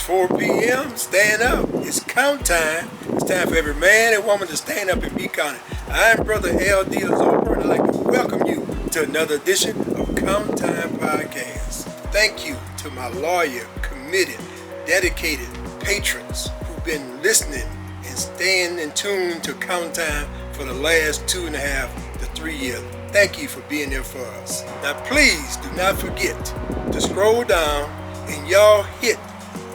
4 p.m. Stand up. It's count time. It's time for every man and woman to stand up and be counted. I'm Brother L.D. Lazober, and I'd like to welcome you to another edition of Count Time Podcast. Thank you to my loyal, committed, dedicated patrons who've been listening and staying in tune to Count Time for the last 2.5 to 3 years. Thank you for being there for us. Now please do not forget to scroll down and y'all hit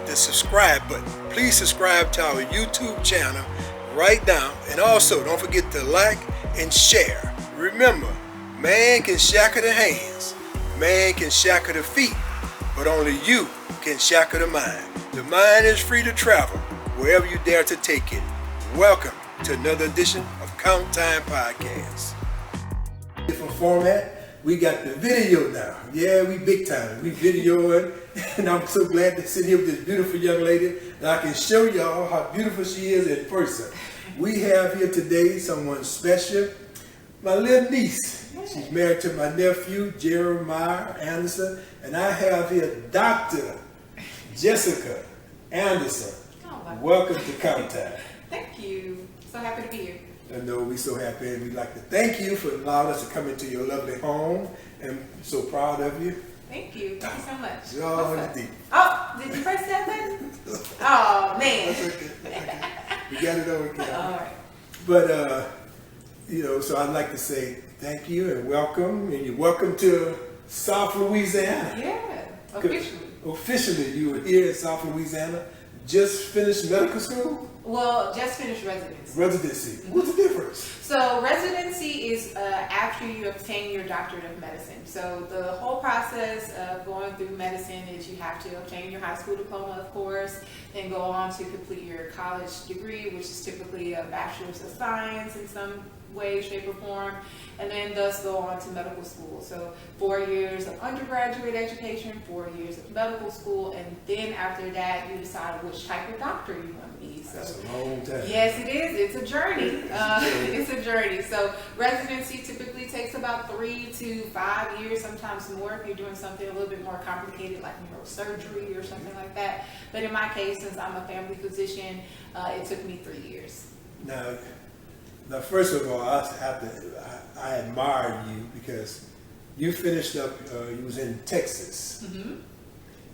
the subscribe button. Please subscribe to our YouTube channel right now, and also don't forget to like and share. Remember, man can shackle the hands, man can shackle the feet, but only you can shackle the mind. The mind is free to travel wherever you dare to take it. Welcome to another edition of Count Time Podcast. Different format. We got the video now. Yeah, we big time. We videoing, and I'm so glad to sit here with this beautiful young lady that I can show y'all how beautiful she is in person. We have here today someone special, my little niece. She's married to my nephew, Jeremiah Anderson, and I have here Dr. Jessica Anderson. Oh, welcome to Count Time. Thank you. So happy to be here. I know we're so happy, and we'd like to thank you for allowing us to come into your lovely home, and so proud of you. Thank you. Thank you so much. Oh, deep. Oh, did you press that button? Oh, man. That's okay. We got it over here. All right. But, so I'd like to say thank you and welcome, and you're welcome to South Louisiana. Yeah, officially. Officially, you were here in South Louisiana, just finished medical school? Well, just finished residency. Residency. What's the difference? So residency is after you obtain your doctorate of medicine. So the whole process of going through medicine is you have to obtain your high school diploma, of course, then go on to complete your college degree, which is typically a bachelor's of science in some way, shape, or form, and then thus go on to medical school. So 4 years of undergraduate education, 4 years of medical school, and then after that you decide which type of doctor you want to be. So that's a long time. Yes, it is. It's a journey. It's a journey. So residency typically takes about 3 to 5 years, sometimes more if you're doing something a little bit more complicated like neurosurgery or something like that. But in my case, since I'm a family physician, it took me 3 years. Now, first of all, I admired you because you finished up, you was in Texas,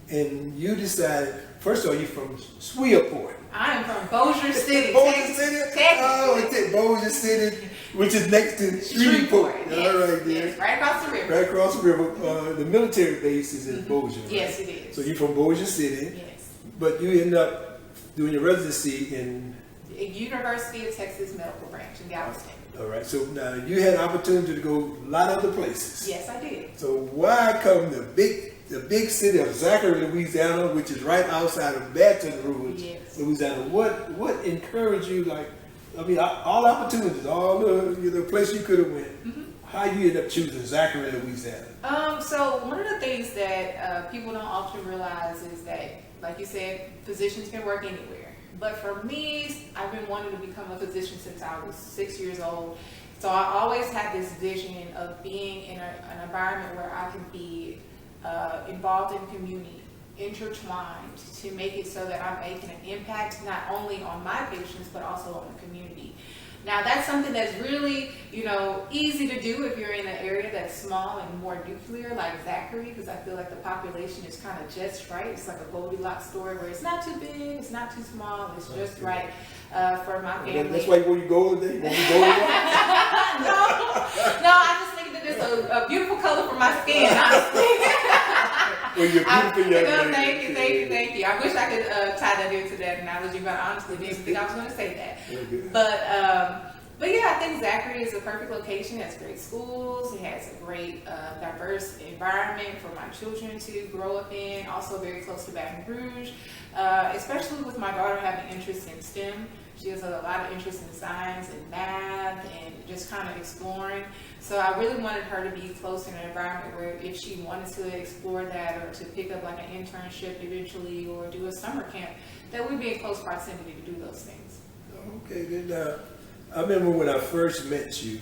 and you decided, first of all, you're from Shreveport. I am from Bossier City, Bossier City? Oh, it's Bossier City, which is next to Shreveport. Yes. All right, there. Yes, right across the river. Right across the river. The military base is in Bossier. Right? Yes, it is. So you're from Bossier City. Yes. But you ended up doing your residency in University of Texas Medical Branch in Galveston. All right, so now you had an opportunity to go a lot of other places. Yes, I did. So why come the big city of Zachary, Louisiana, which is right outside of Baton Rouge, Louisiana? What encouraged you? All opportunities, all the place you could have went. How you ended up choosing Zachary, Louisiana? So one of the things that people don't often realize is that, like you said, physicians can work anywhere. But for me, I've been wanting to become a physician since I was 6 years old. So I always had this vision of being in an environment where I can be involved in community, intertwined, to make it so that I'm making an impact not only on my patients, but also on the community. Now that's something that's really, easy to do if you're in an area that's small and more nuclear like Zachary, because I feel like the population is kind of just right. It's like a Goldilocks story where it's not too big, it's not too small, it's just right for my family. That's why you go today? No, I just think that it's a beautiful color for my skin, honestly. Well, you're beautiful young lady. Thank you. I wish I could tie that into that analogy, but I honestly didn't think I was going to say that. But yeah, I think Zachary is a perfect location. It has great schools. It has a great, diverse environment for my children to grow up in. Also very close to Baton Rouge, especially with my daughter having interest in STEM. She has a lot of interest in science and math and just kind of exploring. So I really wanted her to be close in an environment where if she wanted to explore that or to pick up like an internship eventually or do a summer camp, that we'd be in close proximity to do those things. Okay, then I remember when I first met you,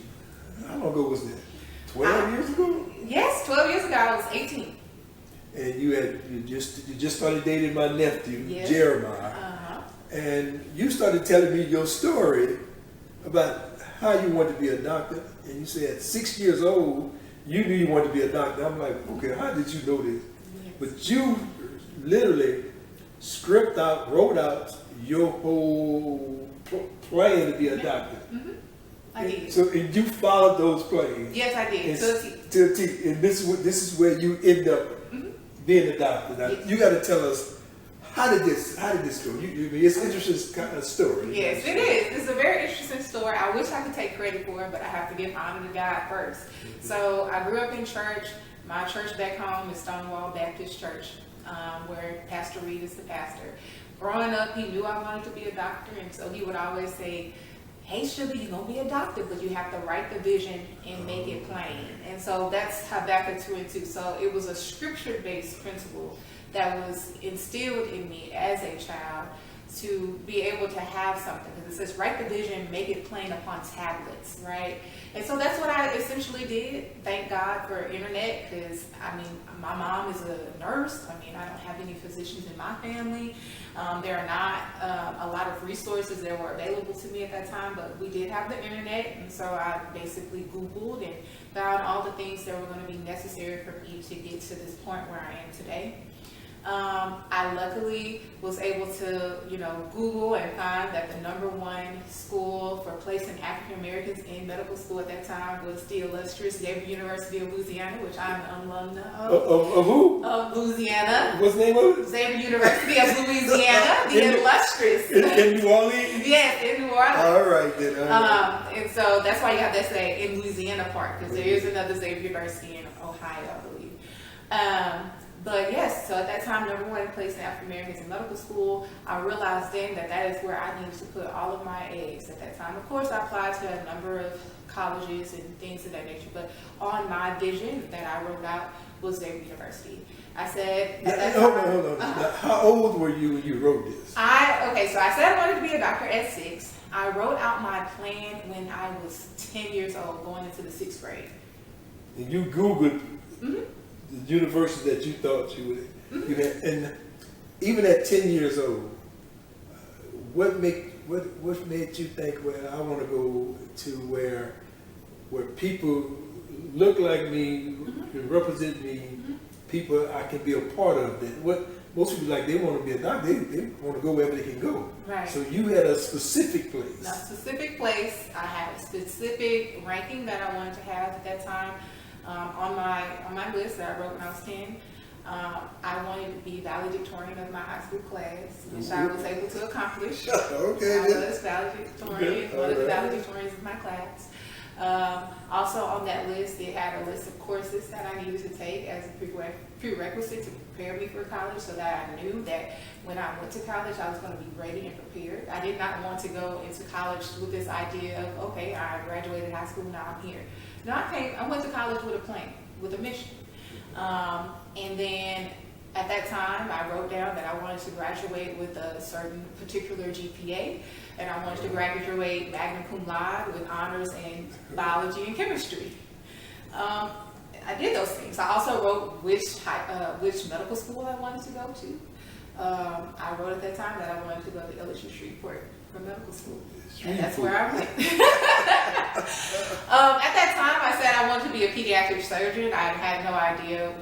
how long ago was that? 12 years ago? Yes, 12 years ago I was 18. and you just started dating my nephew, Yes. Jeremiah, and you started telling me your story about how you wanted to be a doctor, and you said at 6 years old you knew you wanted to be a doctor. I'm like, okay, how did you know this? Yes. But you literally wrote out your whole plan to be a doctor. Mm-hmm. I did. So and you followed those plans. Yes, I did. To a T. And this is where you end up being a doctor. Now Yes. you got to tell us how did this go? It's an interesting kind of story. Yes, it is. It's a very interesting story. I wish I could take credit for it, but I have to give honor to God first. So I grew up in church. My church back home is Stonewall Baptist Church, where Pastor Reed is the pastor. Growing up, he knew I wanted to be a doctor, and so he would always say, hey, sugar, you're going to be a doctor, but you have to write the vision and make it plain. And so that's Habakkuk 2:2. So it was a scripture-based principle that was instilled in me as a child to be able to have something. Because it says, write the vision, make it plain upon tablets, right? And so that's what I essentially did. Thank God for internet, because, I mean, my mom is a nurse. I mean, I don't have any physicians in my family. There are not a lot of resources that were available to me at that time, but we did have the internet, and so I basically Googled and found all the things that were going to be necessary for me to get to this point where I am today. I luckily was able to, Google and find that the #1 school for placing African Americans in medical school at that time was the illustrious Xavier University of Louisiana, which I'm an alumna of. Of who? Of Louisiana. What's the name of it? Xavier University of Louisiana, the illustrious. In New Orleans? Yes, in New Orleans. All right, then. And so that's why you have that say in Louisiana part, because there is another Xavier University in Ohio, I believe. But yes, so at that time, #1 place in African Americans in medical school, I realized then that is where I needed to put all of my eggs at that time. Of course, I applied to a number of colleges and things of that nature, but on my vision that I wrote out was Xavier University. I said, hold on. Now, how old were you when you wrote this? So I said I wanted to be a doctor at 6. I wrote out my plan when I was 10 years old, going into the 6th grade. And you Googled the university that you thought you would, and even at 10 years old, what made you think, well, I want to go to where people look like me, can represent me, people I can be a part of. That what most people like, they want to be a doctor, they want to go wherever they can go. Right. So you had a specific place. A specific place. I had a specific ranking that I wanted to have at that time. On my list that I wrote when I was 10, I wanted to be valedictorian of my high school class, which I was able to accomplish. Okay. I was valedictorian, one of the valedictorians of my class. Also on that list, it had a list of courses that I needed to take as a prerequisite to prepare me for college, so that I knew that when I went to college, I was going to be ready and prepared. I did not want to go into college with this idea of, okay, I graduated high school, now I'm here. No, I went to college with a plan, with a mission. And then at that time, I wrote down that I wanted to graduate with a certain particular GPA, and I wanted to graduate magna cum laude with honors in biology and chemistry. I did those things. I also wrote which medical school I wanted to go to. I wrote at that time that I wanted to go to LSU Shreveport for medical school. And that's where I went. At that time, I said I wanted to be a pediatric surgeon. I had no idea,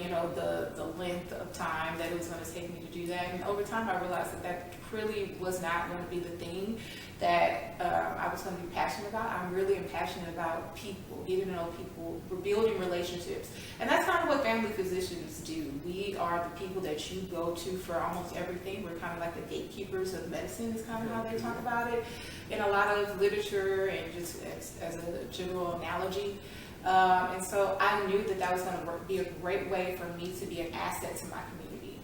the length of time that it was going to take me to do that. And over time, I realized that really was not going to be the thing that I was going to be passionate about. I'm really passionate about people, getting to know people, building relationships. And that's kind of what family physicians do. We are the people that you go to for almost everything. We're kind of like the gatekeepers of medicine is kind of how they talk about it in a lot of literature and just as a general analogy. And so I knew that was going to be a great way for me to be an asset to my community.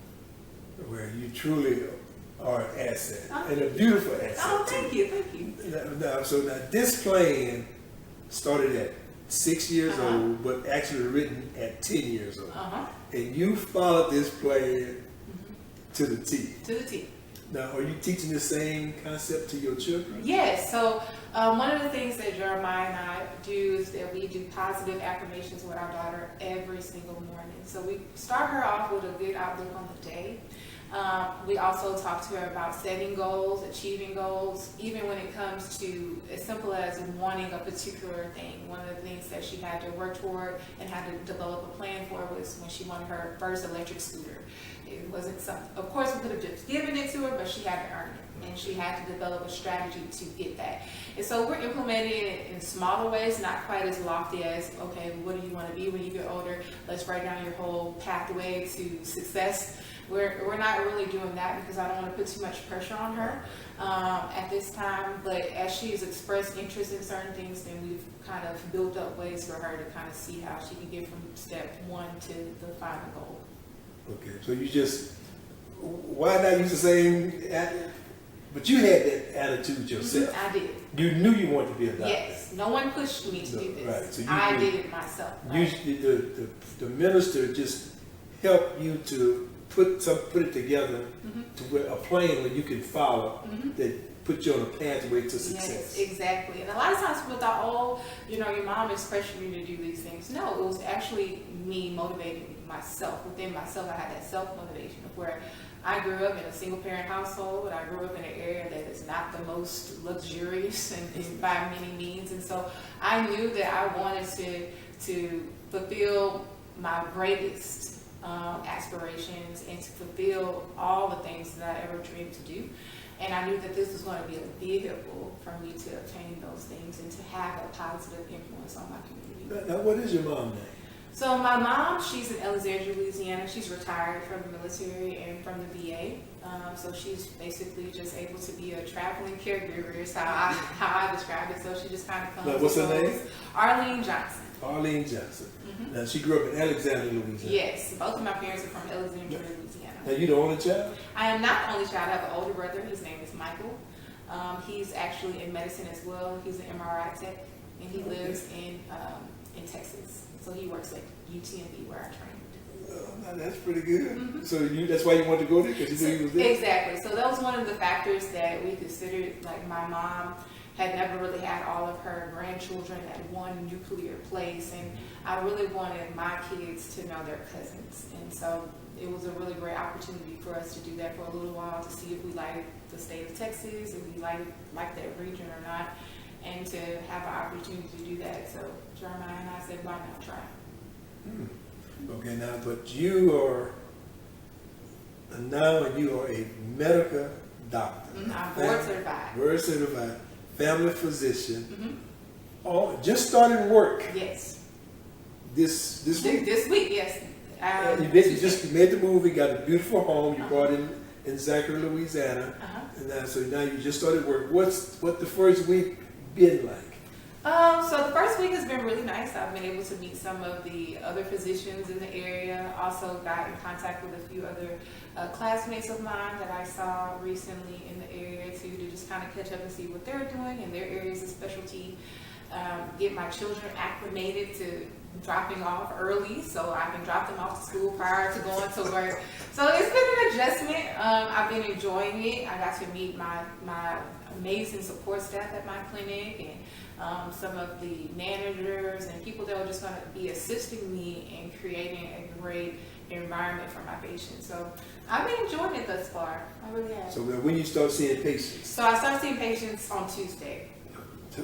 Where you truly are an asset, and a beautiful asset. Oh, thank you. So this plan started at 6 years old, but actually written at 10 years old. And you followed this plan to the T. To the T. Now, are you teaching the same concept to your children? Yes. So one of the things that Jeremiah and I do is that we do positive affirmations with our daughter every single morning. So we start her off with a good outlook on the day. We also talk to her about setting goals, achieving goals, even when it comes to as simple as wanting a particular thing. One of the things that she had to work toward and had to develop a plan for was when she wanted her first electric scooter. It wasn't something, of course we could have just given it to her, but she had to earn it. And she had to develop a strategy to get that. And so we're implementing it in smaller ways, not quite as lofty as, okay, what do you want to be when you get older? Let's write down your whole pathway to success. We're not really doing that because I don't want to put too much pressure on her at this time. But as she's expressed interest in certain things, then we've kind of built up ways for her to kind of see how she can get from step one to the final goal. Okay, so you just, why not use the same, but you had that attitude yourself. I did. You knew you wanted to be a doctor. Yes, no one pushed me to do this. Right. So I did it myself. Right? The minister just helped you to put it together to where a plan where you can follow that put you on a pathway to success. Yes, exactly. And a lot of times people thought, oh, your mom is pressuring you to do these things. No, it was actually me motivating myself. Within myself, I had that self-motivation of where I grew up in a single-parent household. I grew up in an area that is not the most luxurious and by many means. And so I knew that I wanted to fulfill my greatest aspirations and to fulfill all the things that I ever dreamed to do. And I knew that this was going to be a vehicle for me to obtain those things and to have a positive influence on my community. Now, what is your mom's name? So my mom, she's in Alexandria, Louisiana. She's retired from the military and from the VA. So she's basically just able to be a traveling caregiver is how I describe it. So she just kind of comes. Now, what's her name? Arlene Johnson. Arlene Johnson. Now, she grew up in Alexandria, Louisiana. Yes, both of my parents are from Alexandria, Louisiana. Now, you the only child? I am not the only child. I have an older brother. His name is Michael. He's actually in medicine as well. He's an MRI tech, and he lives in Texas. So he works at UTMB where I trained. That's pretty good. So that's why you wanted to go there, because you knew he was there? Exactly. So that was one of the factors that we considered. Like my mom had never really had all of her grandchildren at one nuclear place, and I really wanted my kids to know their cousins. And so it was a really great opportunity for us to do that for a little while, to see if we liked the state of Texas, if we liked that region or not, and to have an opportunity to do that. So Jeremiah and I said, why not try? Okay, now, but you are a medical doctor. I'm board certified. Board certified, family physician. Oh, just started work. Yes. This week. This week, yes. You just made the move. You got a beautiful home. You bought in Zachary, Louisiana. And so now you just started work. What the first week been like? So the first week has been really nice. I've been able to meet some of the other physicians in the area. Also got in contact with a few other classmates of mine that I saw recently in the area too, to just kind of catch up and see what they're doing in their areas of specialty. Get my children acclimated to dropping off early, so I can drop them off to school prior to going to work. So it's been an adjustment. I've been enjoying it. I got to meet my amazing support staff at my clinic, and some of the managers and people that are just going to be assisting me in creating a great environment for my patients. So I've been enjoying it thus far. I really have. So when you start seeing patients? So I started seeing patients on Tuesday.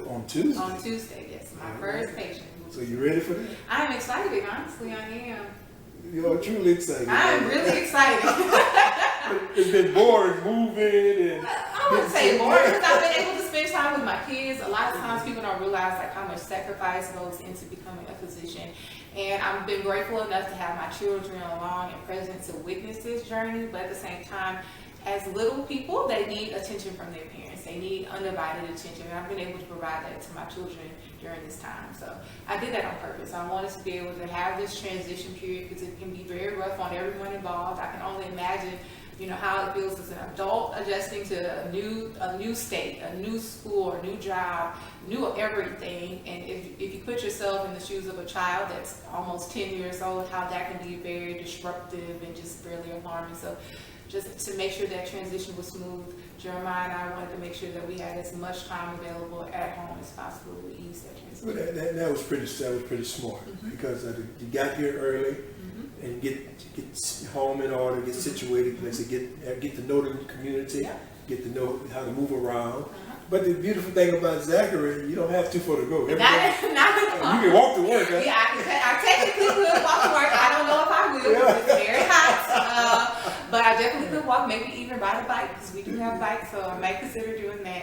On Tuesday? On Tuesday, yes. My first patient. So you ready for that? I'm excited, honestly, I am. You're truly excited. I'm really excited. It's been boring moving and... I wouldn't say boring, because I've been able to spend time with my kids. A lot of times people don't realize like how much sacrifice goes into becoming a physician. And I've been grateful enough to have my children along and present to witness this journey, but at the same time, as little people, they need attention from their parents. They need undivided attention, and I've been able to provide that to my children during this time. So I did that on purpose. I wanted to be able to have this transition period because it can be very rough on everyone involved. I can only imagine, how it feels as an adult adjusting to a new state, a new school, a new job, new everything. And if you put yourself in the shoes of a child that's almost 10 years old, how that can be very disruptive and just really alarming. So just to make sure that transition was smooth. Jeremiah and I wanted to make sure that we had as much time available at home as possible to ease that transition. Well, that was pretty smart because you got here early and get home in order, get situated, like I said, get to know the community, get to know how to move around. But the beautiful thing about Zachary, you don't have too far to go. You can walk to work. Right? Yeah, I technically could walk to work. I don't know if I will because it's very hot. But I definitely could walk, maybe even ride a bike because we do have bikes, so I might consider doing that.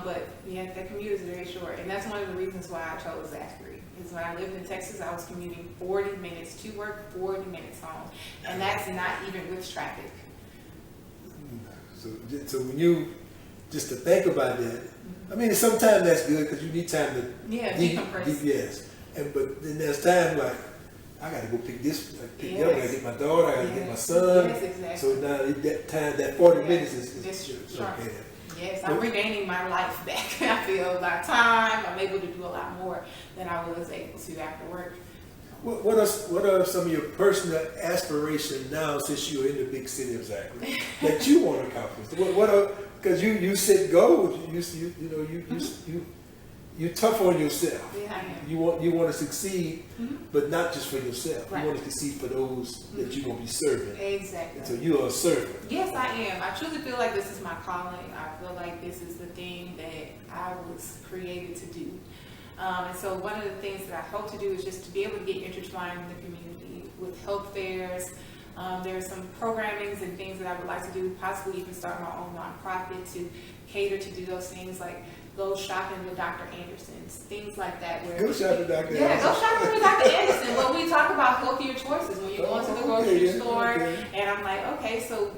But yeah, the commute is very short, and that's one of the reasons why I chose Zachary. Is when I lived in Texas, I was commuting 40 minutes to work, 40 minutes home, and that's not even with traffic. So when you just to think about that, I mean, sometimes that's good because you need time to decompress. Yes, but then there's time like I got to go pick this, pick up. I got to get my daughter. I got to get my son. Yes, exactly. So now that time, that 40 minutes is okay. Yes, I'm regaining my life back. I feel my time. I'm able to do a lot more than I was able to after work. What are some of your personal aspirations now since you're in the big city of Zachary that you want to accomplish? What are because you set goals. You're tough on yourself. Yeah, I am. You want to succeed, but not just for yourself. Right. You want to succeed for those that you're going to be serving. Exactly. And so you are a servant. Yes, I am. I truly feel like this is my calling. I feel like this is the thing that I was created to do. And so one of the things that I hope to do is just to be able to get intertwined in the community with health fairs. There are some programmings and things that I would like to do, possibly even start my own nonprofit to cater to do those things like go shopping with Dr. Anderson's, things like that. Where Go shopping with Dr. Anderson. Yeah, go shopping with Dr. Anderson. When we talk about healthier choices, when you go into the grocery store, and I'm like, okay, so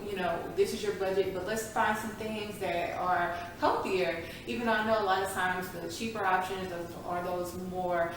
this is your budget, but let's find some things that are healthier. Even though I know a lot of times the cheaper options are those more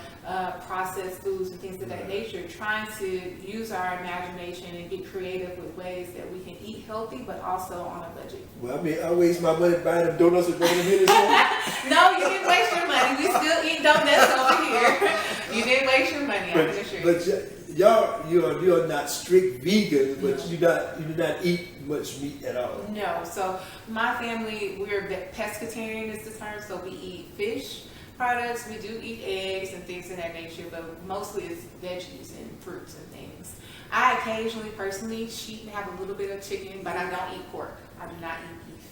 processed foods and things of that nature. Trying to use our imagination and get creative with ways that we can eat healthy, but also on a budget. Well, I mean, I waste my money buying them donuts and bringing them in this morning. No, you didn't waste your money. We still eat donuts over here. You didn't waste your money, I can assure you. But you're not strict vegan, but you do not eat much meat at all. No. So my family, we're pescatarian is the term, so we eat fish products. We do eat eggs and things of that nature, but mostly it's veggies and fruits and things. I occasionally, personally, cheat and have a little bit of chicken, but I don't eat pork. I do not eat beef.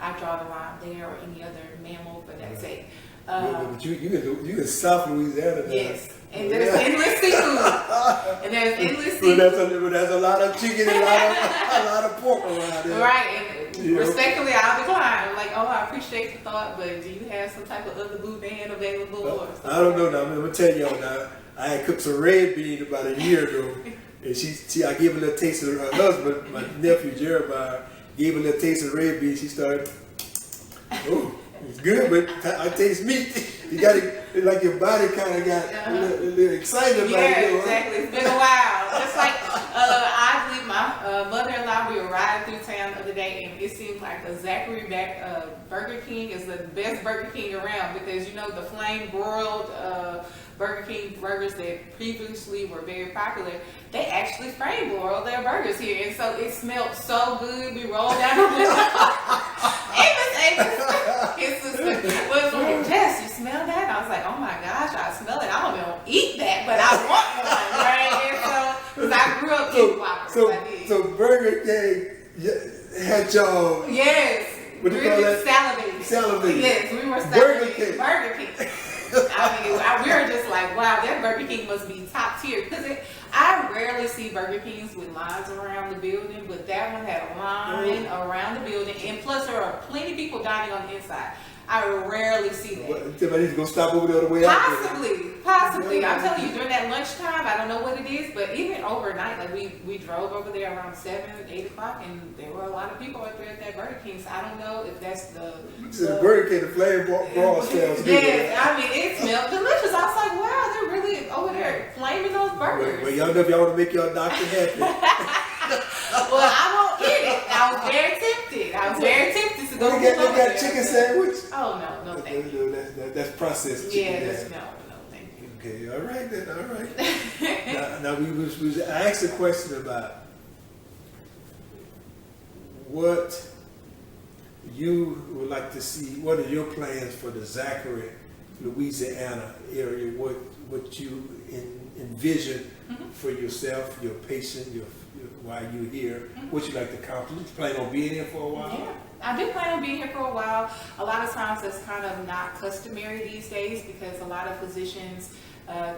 I draw the line there or any other mammal, but that's it. But you can South Louisiana now. Yes, and there's endless seafood, and there's endless seafood. There's a lot of chicken and a lot of pork around there. Right, and respectfully, I'll decline. I'm like, oh, I appreciate the thought, but do you have some type of other boudin available? Or I don't know now. I'm gonna tell y'all now. I had cooked some red bean about a year ago, and I gave her a little taste of her husband, my nephew Jeremiah. Gave her a little taste of red bean. She started, oh, it's good, but I taste meat. You got it, like your body kind of got a little excited about it. Yeah, exactly. It's been a while. Just like I believe my mother-in-law, we were riding through town the other day, and it seemed like a Zachary Burger King is the best Burger King around because the flame broiled Burger King burgers that previously were very popular, they actually flame broiled their burgers here, and so it smelled so good. We rolled down the window. His sister was like, Jess, you smell that? And I was like, oh my gosh, I smell it. I don't eat that, but I want one, right? And so, because I grew up eating Whoppers. So Burger King had y'all. Yes. What do you call that? Salivating. Yes, we were salivating. Burger King. I mean, we were just like, wow, that Burger King must be top tier. Because I rarely see Burger Kings with lines around the building, but that one had a line around the building. And plus, there are plenty of people dining on the inside. I rarely see that. I need to go stop over there on the way out. Possibly. I'm telling you, during that lunchtime, I don't know what it is, but even overnight, like we drove over there around 7, 8 o'clock, and there were a lot of people out there at that Burger King. So I don't know if that's the Burger King, the flame broil smells good. Yeah, I mean, it smelled delicious. I was like, wow, they're really over there flaming those burgers. Well, y'all know if y'all want to make your doctor happy. Well, I won't eat it. I was very tempted to go They got chicken sandwich? Oh, no, thank you. That's processed chicken. Yeah, no, thank you. Okay, all right then, all right. now I asked a question about what you would like to see, what are your plans for the Zachary, Louisiana area? What you envision for yourself, your patient, your while you're here, what you like to accomplish? You plan on being here for a while? Yeah, I do plan on being here for a while. A lot of times that's kind of not customary these days because a lot of physicians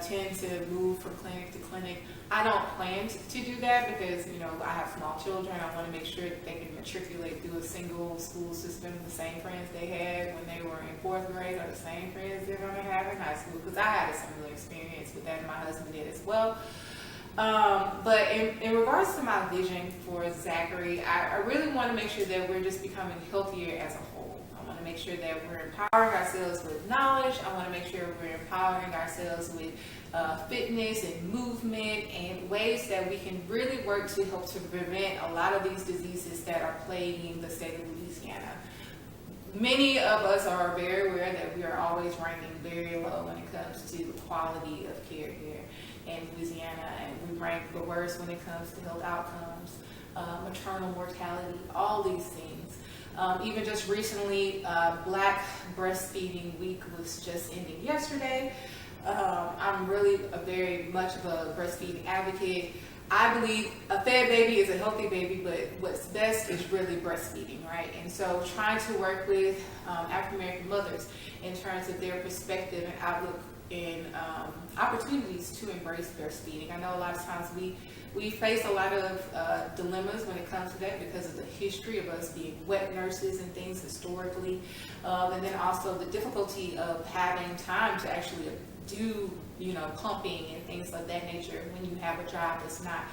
tend to move from clinic to clinic. I don't plan to do that because, you know, I have small children. I want to make sure that they can matriculate through a single school system, the same friends they had when they were in 4th grade are the same friends they're going to have in high school, because I had a similar experience with that and my husband did as well. But in regards to my vision for Zachary, I really want to make sure that we're just becoming healthier as a whole. I want to make sure that we're empowering ourselves with knowledge. I want to make sure we're empowering ourselves with fitness and movement and ways that we can really work to help to prevent a lot of these diseases that are plaguing the state of Louisiana. Many of us are very aware that we are always ranking very low when it comes to the quality of care here in Louisiana, and we rank the worst when it comes to health outcomes, maternal mortality, all these things. Even just recently, Black Breastfeeding Week was just ending yesterday. I'm really very much of a breastfeeding advocate. I believe a fed baby is a healthy baby, but what's best is really breastfeeding, right? And so trying to work with African American mothers in terms of their perspective and outlook and opportunities to embrace breastfeeding. I know a lot of times we face a lot of dilemmas when it comes to that because of the history of us being wet nurses and things historically, and then also the difficulty of having time to actually do, you know, pumping and things of that nature when you have a job that's not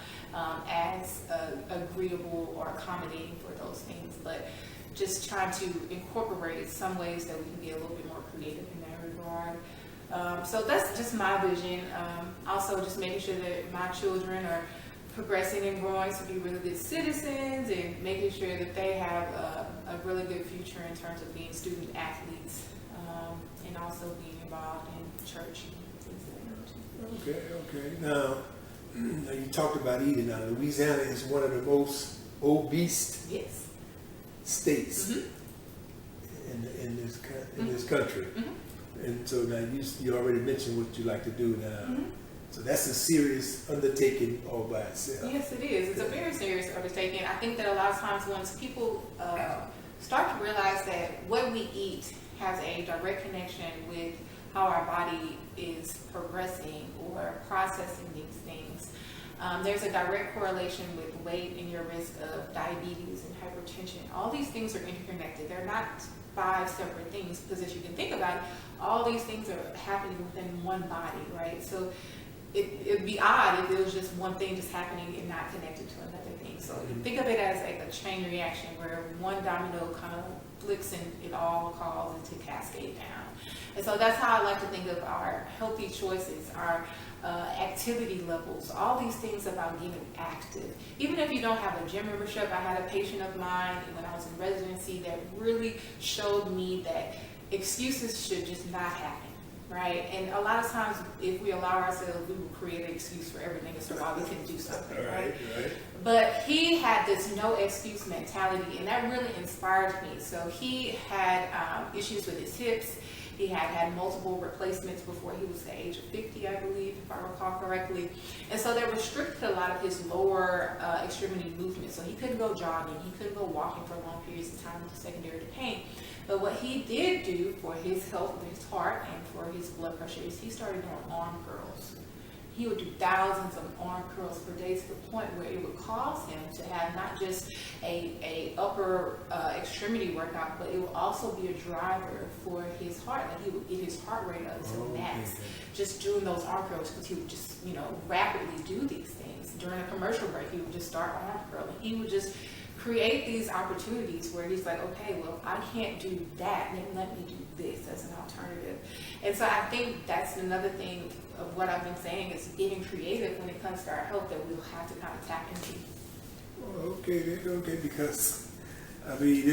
as agreeable or accommodating for those things. But just trying to incorporate some ways that we can be a little bit more creative in that regard. So that's just my vision. Also just making sure that my children are progressing and growing to be really good citizens and making sure that they have a really good future in terms of being student athletes, and also being involved in church and things like that. Okay. Now you talked about eating. Now Louisiana is one of the most obese states in this country. And so now you already mentioned what you like to do now. So that's a serious undertaking all by itself. Yes, it is. It's a very serious undertaking. I think that a lot of times once people start to realize that what we eat has a direct connection with how our body is progressing or processing these things. There's a direct correlation with weight and your risk of diabetes and hypertension. All these things are interconnected. They're not 5 separate things, because as you can think about it, all these things are happening within one body, right? So it'd be odd if it was just one thing just happening and not connected to another thing. So think of it as like a chain reaction where one domino kind of flicks and it all causes it to cascade down. And so that's how I like to think of our healthy choices, our activity levels, all these things about getting active. Even if you don't have a gym membership, I had a patient of mine when I was in residency that really showed me that excuses should just not happen, right? And a lot of times if we allow ourselves, we will create an excuse for everything as to why we can do something, right? But he had this no excuse mentality, and that really inspired me. So he had issues with his hips. He had multiple replacements before he was the age of 50, I believe, if I recall correctly. And so that restricted a lot of his lower extremity movement. So he couldn't go jogging, he couldn't go walking for long periods of time secondary to pain. But what he did do for his health of his heart and for his blood pressure is he started doing arm curls. He would do thousands of arm curls per day to the point where it would cause him to have not just a upper extremity workout, but it would also be a driver for his heart. Like he would get his heart rate up to the max just doing those arm curls, because he would just, you know, rapidly do these things. During a commercial break, he would just start arm curling. He would just create these opportunities where he's like, okay, well, I can't do that, then let me do this as an alternative. And so I think that's another thing of what I've been saying is getting creative when it comes to our health that we'll have to kind of tap into. Okay, because I mean,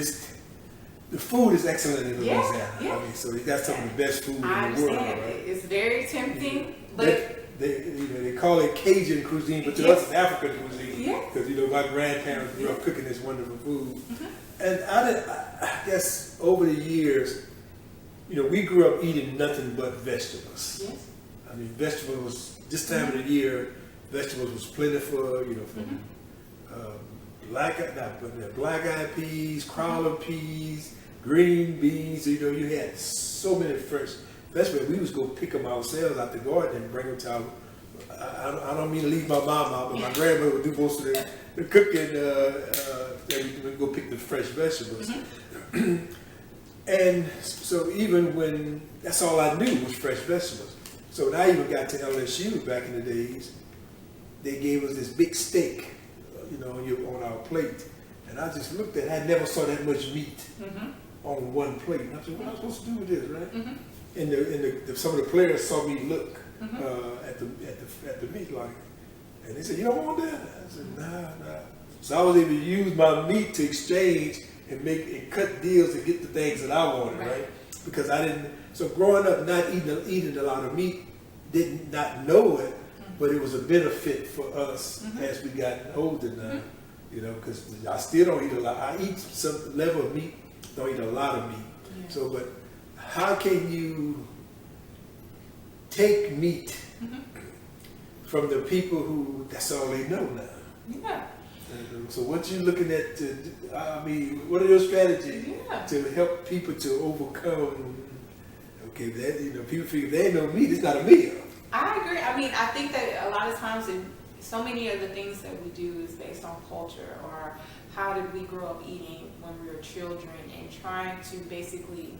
the food is excellent in Louisiana. I mean, so you got some of the best food in the world, right? It's very tempting, but they call it Cajun cuisine, but to us it's African cuisine. Because my grandparents grew up cooking this wonderful food, and I guess over the years, we grew up eating nothing but vegetables. Yes. I mean, vegetables this time of the year, vegetables was plentiful. From black-eyed peas, crawler peas, green beans. You had so many fresh vegetables. We was go pick them ourselves out the garden and bring them to our. I don't mean to leave my mom out, but my grandmother would do most of the cooking. We would go pick the fresh vegetables. And so even when that's all I knew was fresh vegetables. So when I even got to LSU back in the days, they gave us this big steak, on our plate, and I just looked at it. I never saw that much meat on one plate. And I said, "What am I supposed to do with this, right?" And some of the players saw me look at the meat, and they said, "You don't want that?" I said, "Nah." So I was able to use my meat to exchange and cut deals and get the things that I wanted, right? Because I didn't. So growing up, not eating a lot of meat, did not know it, but it was a benefit for us as we got older now. Because I still don't eat a lot. I eat some level of meat, don't eat a lot of meat. Yeah. So, but how can you take meat from the people who that's all they know now? Yeah. So what you looking at? What are your strategies to help people to overcome? Okay, people figure they know meat, it's not a meal. I agree. I think that a lot of times, so many of the things that we do is based on culture, or how did we grow up eating when we were children, and trying to basically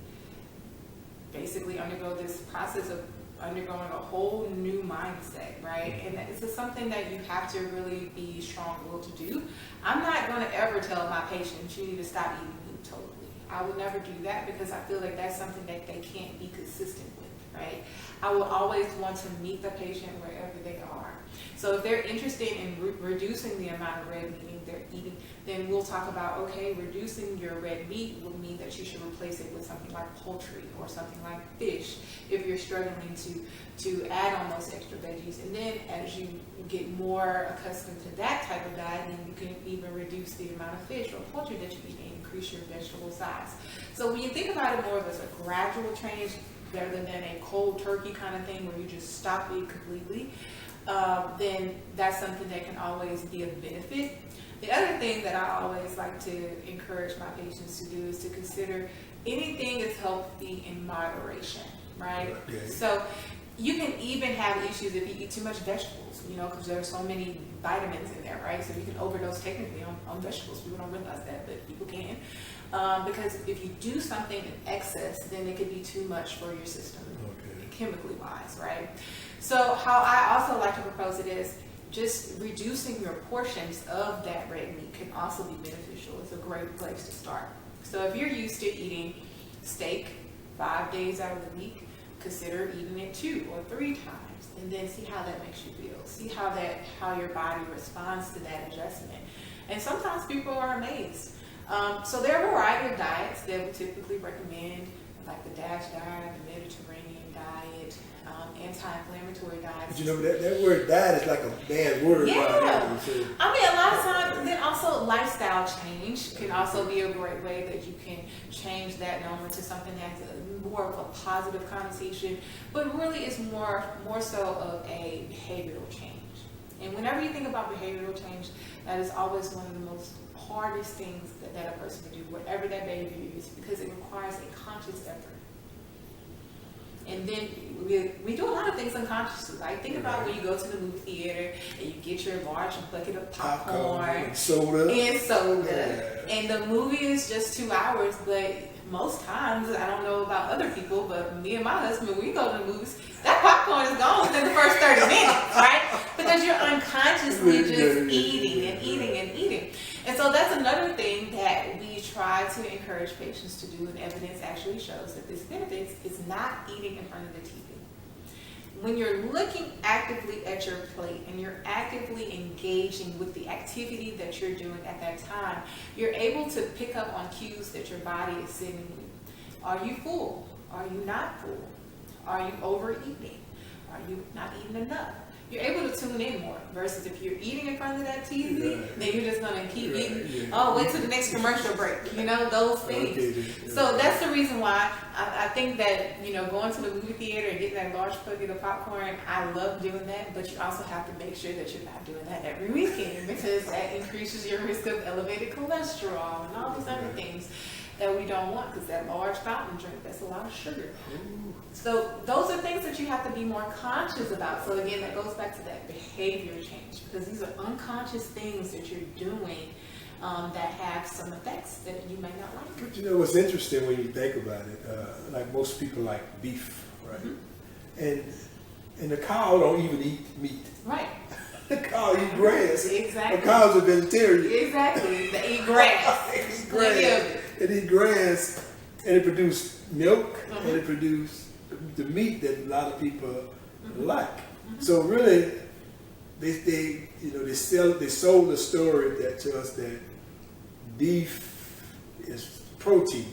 undergo this process of undergoing a whole new mindset, right? And it's just something that you have to really be strong-willed to do. I'm not going to ever tell my patients you need to stop eating meat totally. I would never do that, because I feel like that's something that they can't be consistent with, right? I will always want to meet the patient wherever they are. So if they're interested in reducing the amount of red meat they're eating, then we'll talk about, okay, reducing your red meat will mean that you should replace it with something like poultry or something like fish if you're struggling to add on those extra veggies. And then as you get more accustomed to that type of diet, then you can even reduce the amount of fish or poultry that you eat and increase your vegetable size. So when you think about it more of as a gradual change rather than a cold turkey kind of thing where you just stop eating completely, then that's something that can always be a benefit. The other thing that I always like to encourage my patients to do is to consider anything is healthy in moderation, right? Okay. So you can even have issues if you eat too much vegetables, because there are so many vitamins in there, right? So you can overdose technically on vegetables. People don't realize that, but people can. Because if you do something in excess, then it could be too much for your system, chemically wise, right? So how I also like to propose it is just reducing your portions of that red meat can also be beneficial. It's a great place to start. So if you're used to eating steak 5 days out of the week, consider eating it 2 or 3 times, and then see how that makes you feel. See how your body responds to that adjustment. And sometimes people are amazed. So there are a variety of diets that we typically recommend, like the DASH diet, the Mediterranean diet, anti-inflammatory diets. But that word diet is like a bad word. Yeah. A lot of times, then also lifestyle change can also be a great way that you can change that number to something that's more of a positive connotation, but really it's more so of a behavioral change. And whenever you think about behavioral change, that is always one of the most hardest things that a person can do, whatever that behavior is, because it requires a conscious effort. And then we do a lot of things unconsciously. Like think about when you go to the movie theater and you get your large and bucket of popcorn and soda. Yeah. And the movie is just 2 hours, but most times, I don't know about other people, but me and my husband, when we go to the movies, that popcorn is gone within the first 30 minutes, right? Because you're unconsciously just eating and eating and eating. And so that's another thing that we try to encourage patients to do, and evidence actually shows that this benefits is not eating in front of the TV. When you're looking actively at your plate and you're actively engaging with the activity that you're doing at that time, you're able to pick up on cues that your body is sending you. Are you full? Are you not full? Are you overeating? Are you not eating enough? You're able to tune in more versus if you're eating in front of that TV, then you're just going to keep eating. Yeah. Oh, wait till the next commercial break. Those things. Okay. So that's the reason why I think that, going to the movie theater and getting that large bucket of popcorn, I love doing that, but you also have to make sure that you're not doing that every weekend because that increases your risk of elevated cholesterol and all these other things that we don't want because that large fountain drink, that's a lot of sugar. Ooh. So those are things that you have to be more conscious about. So again, that goes back to that behavior change because these are unconscious things that you're doing that have some effects that you may not like. But what's interesting when you think about it, like most people like beef, right? Mm-hmm. And the cow don't even eat meat. Right. The cow eat grass. Exactly. The cow's a vegetarian. Exactly. They eat grass. They eat grass. It eat grass, and it produce milk, and it produce the meat that a lot of people like. So really, they sold the story that to us that beef is protein.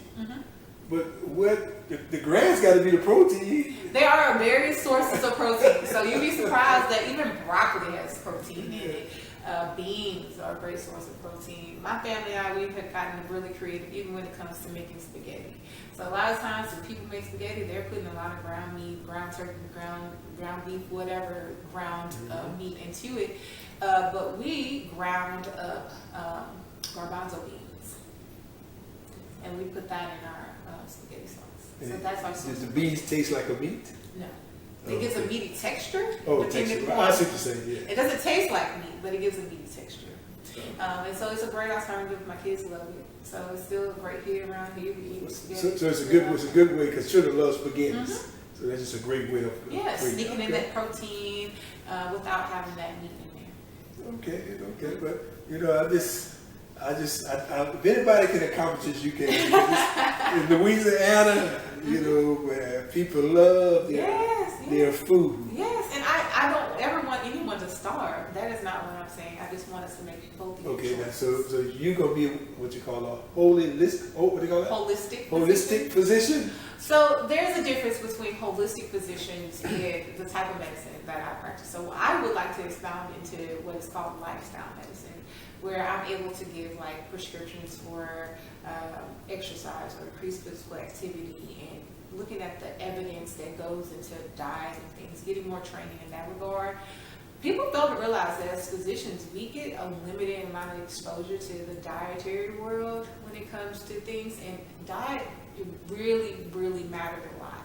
But what the grass got to be the protein. There are various sources of protein, so you'd be surprised that even broccoli has protein in it. Beans are a great source of protein. My family and I, we have gotten really creative even when it comes to making spaghetti. So a lot of times when people make spaghetti, they're putting a lot of ground meat, ground turkey, ground beef, whatever ground meat into it. But we ground up garbanzo beans, and we put that in our spaghetti sauce. So that's our sauce. Does the beans taste like a meat? No. It gives a meaty texture. Oh, texture. I see what you're saying, yeah. It doesn't taste like meat, but it gives a meaty texture. And so it's a great alternative. My kids love it. So it's still a great hit around here. We eat spaghetti. So it's a good way because children love spaghetti. So that's just a great way of sneaking in that protein without having that meat in there. Okay. But if anybody can accomplish this, you can. In Louisiana, where people love their food. Yes, and I don't ever want anyone to starve. That is not what I'm saying. I just want us to make healthy choices. Okay, so you're gonna be what you call a holistic physician. So there's a difference between holistic physicians and the type of medicine that I practice. So I would like to expound into what is called lifestyle medicine, where I'm able to give like prescriptions for exercise or increased physical activity and looking at the evidence that goes into diet and things, getting more training in that regard. People don't realize that as physicians, we get a limited amount of exposure to the dietary world when it comes to things, and diet really, really matters a lot.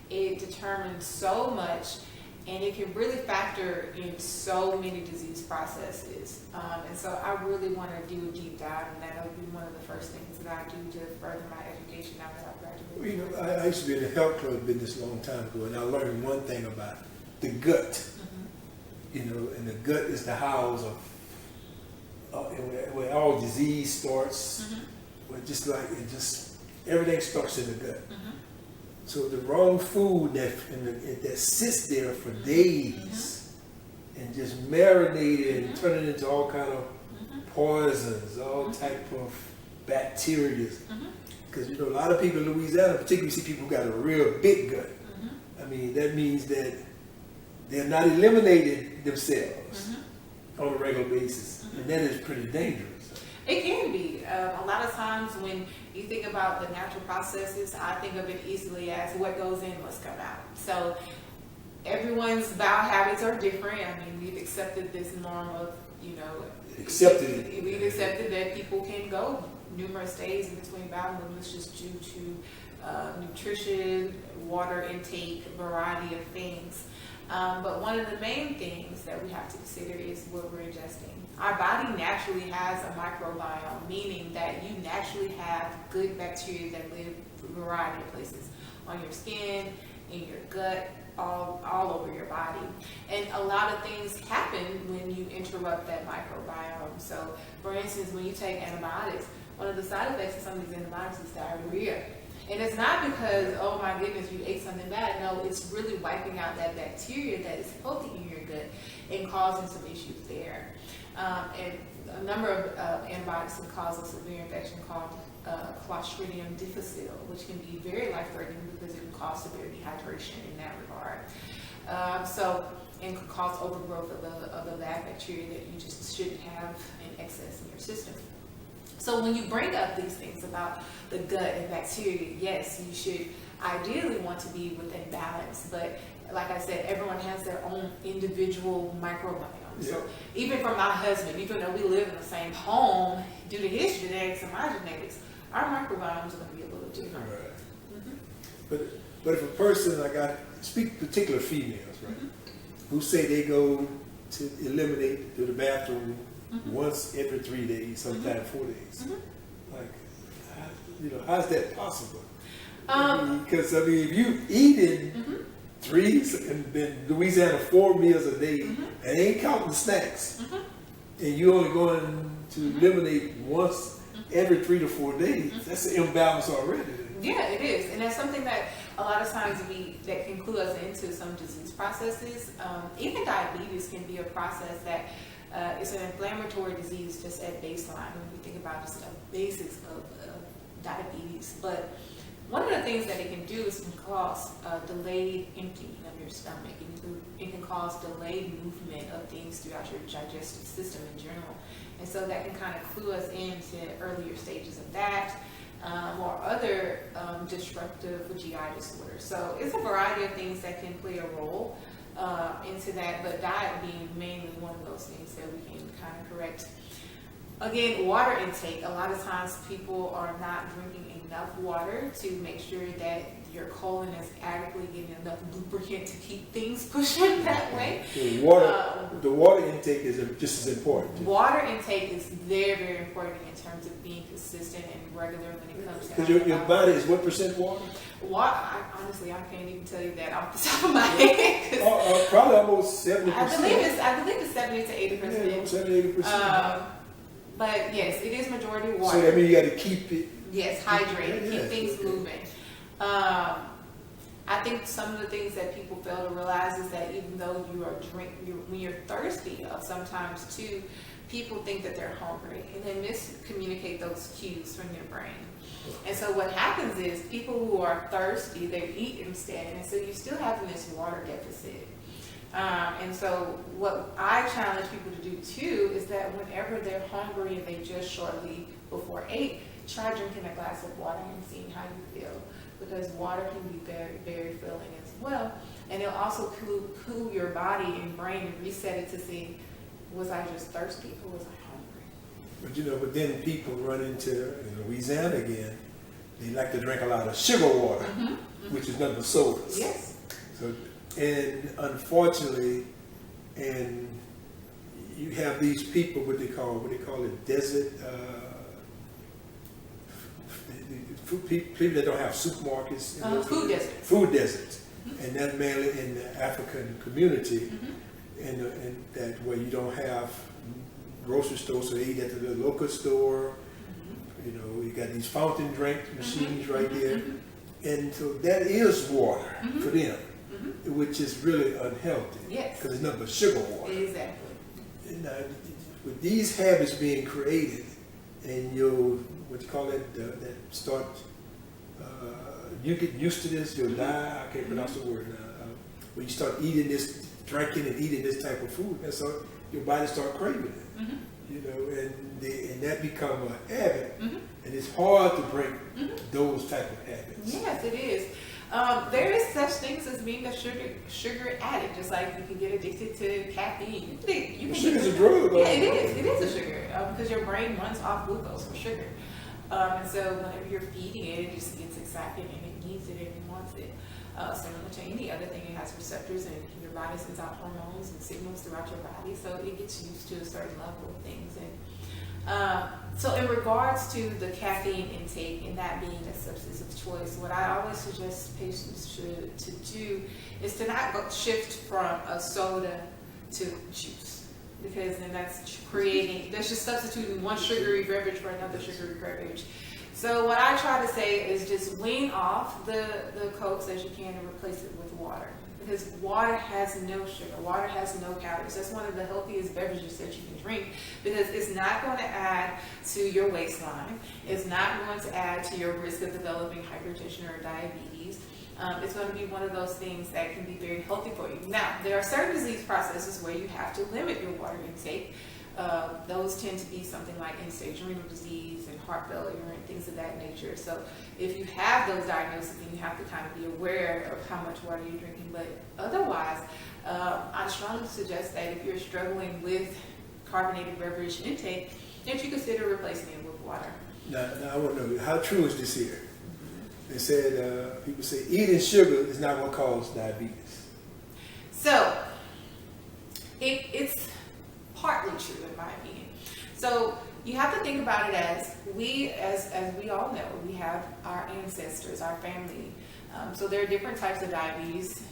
It determines so much, and it can really factor in so many disease processes. And so I really want to do a deep dive, and that'll be one of the first things that I do to further my education now that I've graduated. Well, I used to be in the health club business a long time ago, and I learned one thing about the gut. And the gut is the house of where all disease starts. Where everything starts in the gut. So the wrong food that sits there for days and just marinated and turn it into all kind of poisons, all type of bacteria. Because a lot of people in Louisiana, particularly see people who got a real big gut. I mean, that means that they're not eliminating themselves on a regular basis, and that is pretty dangerous. It can be. A lot of times when you think about the natural processes, I think of it easily as what goes in must come out. So everyone's bowel habits are different. I mean, we've accepted this norm of, we've accepted that people can go numerous days in between bowel movements just due to nutrition, water intake, a variety of things. But one of the main things that we have to consider is what we're ingesting. Our body naturally has a microbiome, meaning that you naturally have good bacteria that live in a variety of places, on your skin, in your gut, all over your body. And a lot of things happen when you interrupt that microbiome. So, for instance, when you take antibiotics, one of the side effects of some of these antibiotics is diarrhea. And it's not because, oh my goodness, you ate something bad. No, it's really wiping out that bacteria that is healthy in your gut and causing some issues there. And a number of antibiotics can cause a severe infection called Clostridium difficile, which can be very life-threatening because it can cause severe dehydration in that regard. And can cause overgrowth of the bad bacteria that you just shouldn't have in excess in your system. So when you bring up these things about the gut and bacteria, yes, you should ideally want to be within balance, but like I said, everyone has their own individual microbiome. Yeah. So even for my husband, even though we live in the same home, due to his genetics and my genetics, our microbiomes are going to be a little different. Right. Mm-hmm. But if a person, like I speak particular females, right, who say they go to eliminate to the bathroom once every 3 days, sometimes 4 days, like, how's that possible? Because I mean, if you eating 3 and then Louisiana 4 meals a day, and ain't counting snacks, and you only going to eliminate once every 3 to 4 days, that's an imbalance already. Yeah, it is, and that's something that a lot of times that can clue us into some disease processes. Even diabetes can be a process that it's an inflammatory disease just at baseline when we think about just the basics of diabetes. But one of the things that it can do is can cause delayed emptying of your stomach. It can cause delayed movement of things throughout your digestive system in general. And so that can kind of clue us into earlier stages of that. Or other disruptive GI disorders. So it's a variety of things that can play a role into that, but diet being mainly one of those things that we can kind of correct. Again, water intake. A lot of times people are not drinking enough water to make sure that your colon is adequately getting enough lubricant to keep things pushing that way. The water intake is just as important. Water intake is very, very important in terms of being consistent and regular when it comes to. Because your body is what percent water? Water. Honestly, I can't even tell you that off the top of my head. Probably almost 70%. I believe it's 70 to 80%. Yeah, 70 to 80%. But yes, it is majority water. So I mean, you got to keep it. Yes, hydrated, keep things moving. I think some of the things that people fail to realize is that even though you are when you're thirsty, sometimes too, people think that they're hungry and they miscommunicate those cues from your brain. And so what happens is people who are thirsty, they eat instead, and so you're still having this water deficit. And so what I challenge people to do too is that whenever they're hungry and they just shortly before 8, try drinking a glass of water and seeing how you feel, because water can be very, very filling as well. And it'll also cool your body and brain and reset it to see, was I just thirsty or was I hungry? But then people run into Louisiana again, they like to drink a lot of sugar water, which is nothing but sodas. Yes. So, and unfortunately, and you have these people, what they call it, desert, people that don't have supermarkets. Food deserts. And that's mainly in the African community, and that where you don't have grocery stores, so they eat at the local store. You got these fountain drink machines right there, and so that is water for them, which is really unhealthy. Yes. Because it's nothing but sugar water. Exactly. And with these habits being created, and that start, you get used to this, you'll die. I can't pronounce the word now. When you start eating this, drinking and eating this type of food, and so your body start craving it. And that become a habit, and it's hard to break those type of habits. Yes, it is. There is such things as being a sugar addict, just like you can get addicted to caffeine. Sugar is a drug. Yeah, it is. It is a sugar because your brain runs off glucose for sugar. And so whenever you're feeding it, it just gets excited and it needs it and it wants it. Similar to any other thing, it has receptors and your body sends out hormones and signals throughout your body, so it gets used to a certain level of things. And so in regards to the caffeine intake and that being a substance of choice, what I always suggest patients to do is to not shift from a soda to juice, because then that's just substituting one sugary beverage for another sugary beverage. So what I try to say is just wean off the Cokes as you can and replace it with water. Because water has no sugar, water has no calories. That's one of the healthiest beverages that you can drink, because it's not going to add to your waistline. It's not going to add to your risk of developing hypertension or diabetes. It's going to be one of those things that can be very healthy for you. Now, there are certain disease processes where you have to limit your water intake. Those tend to be something like end-stage renal disease and heart failure and things of that nature. So if you have those diagnoses, then you have to kind of be aware of how much water you're drinking. But otherwise, I strongly suggest that if you're struggling with carbonated beverage intake, that you consider replacing it with water. Now I want to know, how true is this here? They said, people say eating sugar is not what causes diabetes. So it's partly true in my opinion. So you have to think about it as we all know, we have our ancestors, our family. So there are different types of diabetes.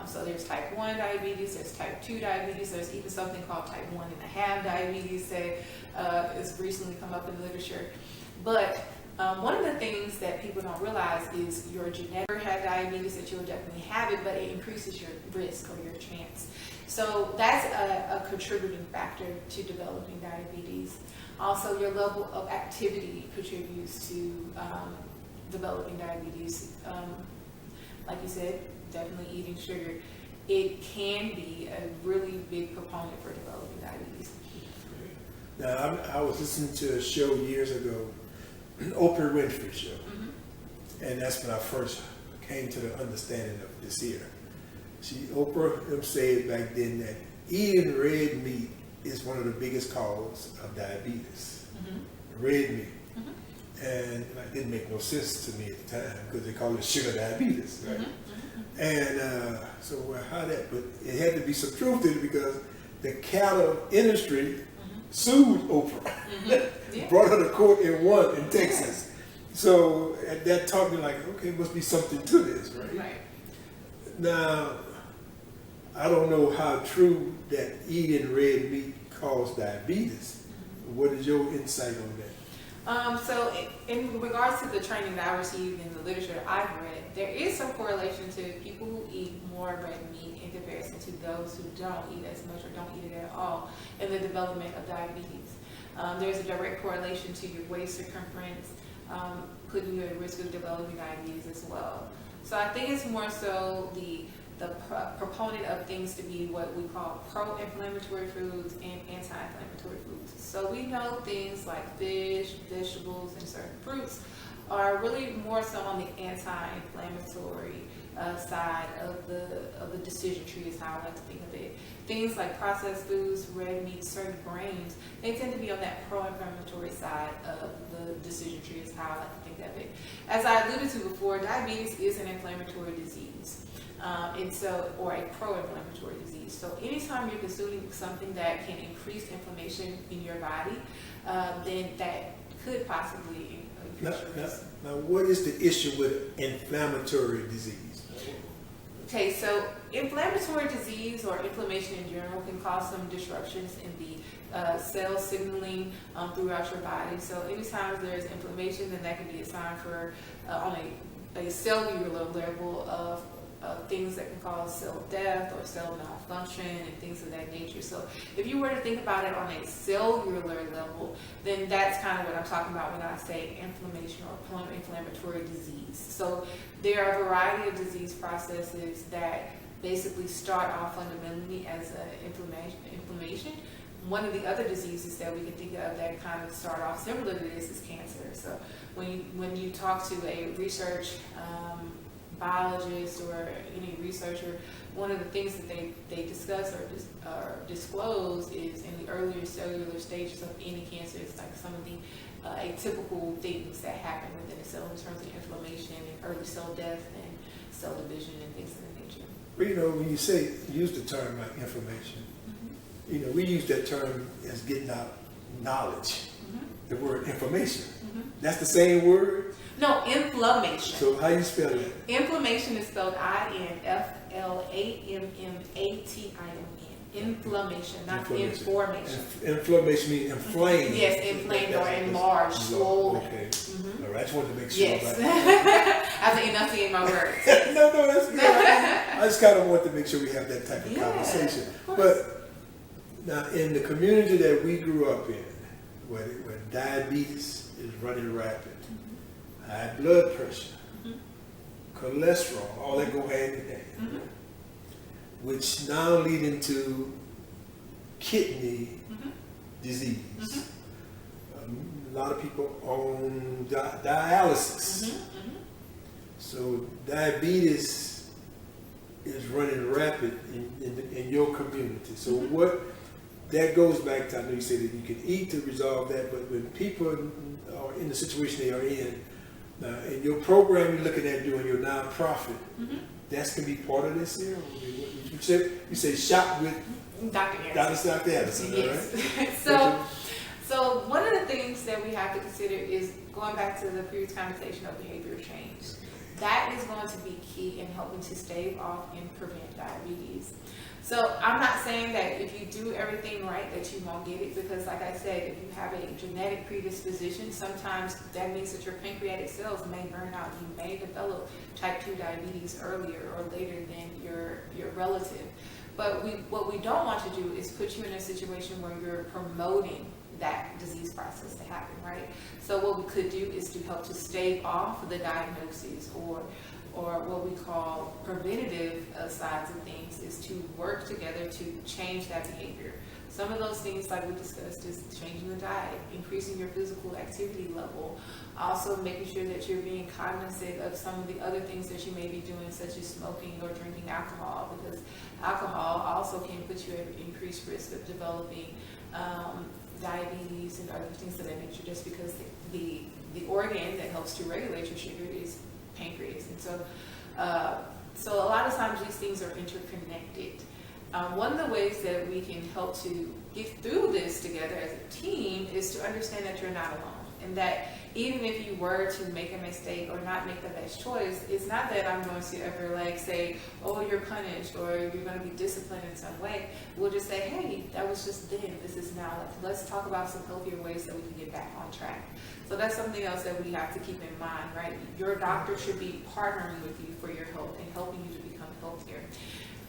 So there's type 1 diabetes, there's type 2 diabetes, there's even something called type 1.5 diabetes that has recently come up in the literature. But one of the things that people don't realize is your genetic have diabetes, that you'll definitely have it, but it increases your risk or your chance. So that's a contributing factor to developing diabetes. Also, your level of activity contributes to developing diabetes. Like you said, definitely eating sugar. It can be a really big proponent for developing diabetes. Now, I was listening to a show years ago, Oprah Winfrey show, and that's when I first came to the understanding of this here. Oprah said back then that eating red meat is one of the biggest causes of diabetes. Red meat. And it didn't make no sense to me at the time because they call it sugar diabetes, right? And so how that, but it had to be some truth to it because the cattle industry sued Oprah, brought her to court and won in Texas. So that taught me like, okay, must be something to this, right? Now, I don't know how true that eating red meat causes diabetes. What is your insight on that? So in regards to the training that I received in the literature I've read, there is some correlation to people who eat more red meat in comparison to those who don't eat as much or don't eat it at all in the development of diabetes. There's a direct correlation to your waist circumference, putting you at risk of developing diabetes as well. So I think it's more so the proponent of things to be what we call pro-inflammatory foods and anti-inflammatory foods. So we know things like fish, vegetables, and certain fruits are really more so on the anti-inflammatory side of the decision tree is how I like to think of it. Things like processed foods, red meat, certain grains, they tend to be on that pro-inflammatory side of the decision tree is how I like to think of it. As I alluded to before, diabetes is an inflammatory disease. Or a pro-inflammatory disease. So anytime you're consuming something that can increase inflammation in your body, then that could possibly increase your risk. Now, what is the issue with inflammatory disease? Okay, so inflammatory disease or inflammation in general can cause some disruptions in the cell signaling throughout your body. So anytime there's inflammation, then that can be a sign for on a cellular level of things that can cause cell death or cell malfunction and things of that nature. So if you were to think about it on a cellular level, then that's kind of what I'm talking about when I say inflammation or pro-inflammatory disease. So there are a variety of disease processes that basically start off fundamentally as inflammation. One of the other diseases that we can think of that kind of start off similar to this is cancer. So when you talk to a research biologist or any researcher, one of the things that they discuss or disclose is in the earlier cellular stages of any cancer, it's like some of the atypical things that happen within the cell in terms of inflammation and early cell death and cell division and things of that nature. Well, when you use the term like inflammation, we use that term as getting out knowledge. The word information. That's the same word? No, inflammation. So how you spell it? Inflammation is spelled I-N-F-L-A-M-M-A-T-I-O-N. Inflammation, not information. Inflammation means inflamed. Yes, inflamed or enlarged, swollen. Okay. Mm-hmm. All right, I just wanted to make sure. Yes. I have to enunciate my words. No, that's good. I just kind of want to make sure we have that type of conversation. Of but now, in the community that we grew up in, where diabetes is running rapid, high blood pressure, cholesterol, all that go hand in hand, which now lead into kidney disease. A lot of people on dialysis. So diabetes is running rapid in your community. So what that goes back to, I know you said that you can eat to resolve that, but when people are in the situation they are in your program you're looking at doing your nonprofit, that's going to be part of this here? You say shop with Dr. Anderson. Yes. Right? So one of the things that we have to consider is going back to the previous conversation of behavioral change. That is going to be key in helping to stave off and prevent diabetes. So I'm not saying that if you do everything right that you won't get it, because like I said, if you have a genetic predisposition, sometimes that means that your pancreatic cells may burn out. You may develop type 2 diabetes earlier or later than your relative. But what we don't want to do is put you in a situation where you're promoting that disease process to happen, right? So what we could do is to help to stave off the diagnoses or what we call preventative sides of things, is to work together to change that behavior. Some of those things, like we discussed, is changing the diet, increasing your physical activity level, also making sure that you're being cognizant of some of the other things that you may be doing, such as smoking or drinking alcohol, because alcohol also can put you at increased risk of developing diabetes and other things of that nature, just because the organ that helps to regulate your sugar is pancreas. And so a lot of times these things are interconnected. One of the ways that we can help to get through this together as a team is to understand that you're not alone, and that even if you were to make a mistake or not make the best choice, it's not that I'm going to ever say, oh, you're punished or you're going to be disciplined in some way. We'll just say, hey, that was just then, this is now. Let's talk about some healthier ways that we can get back on track. So that's something else that we have to keep in mind, right? Your doctor should be partnering with you for your health and helping you to become healthier.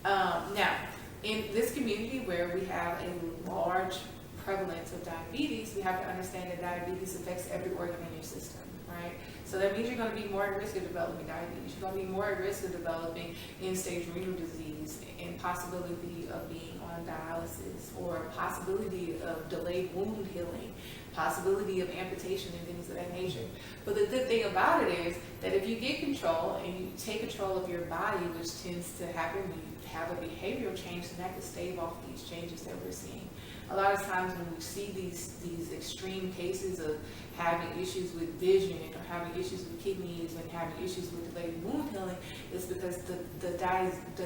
Now, in this community where we have a large prevalence of diabetes, we have to understand that diabetes affects every organ in your system, right? So that means you're going to be more at risk of developing diabetes. You're going to be more at risk of developing end-stage renal disease and possibility of being on dialysis, or possibility of delayed wound healing, possibility of amputation and things of that nature. But the good thing about it is that if you get control and you take control of your body, which tends to happen when you have a behavioral change, then that can stave off these changes that we're seeing. A lot of times when we see these extreme cases of having issues with vision or having issues with kidneys and having issues with delayed wound healing, it's because the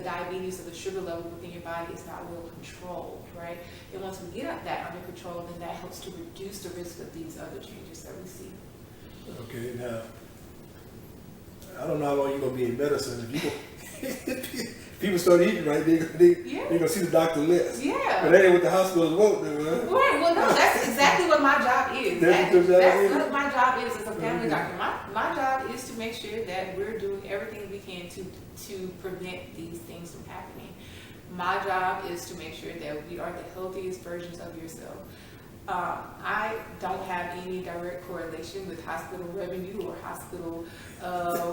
diabetes or the sugar level within your body is not well controlled, right? And once we get that under control, then that helps to reduce the risk of these other changes that we see. Okay, now, I don't know how long you're going to be in medicine. If people start eating right, they're going to see the doctor less. Yeah. But that ain't what the hospitals want, right? Right. Well, no, that's exactly what my job is. That's what my job is as a family doctor. My job is to make sure that we're doing everything we can to prevent these things from happening. My job is to make sure that we are the healthiest versions of yourself. I don't have any direct correlation with hospital revenue or hospital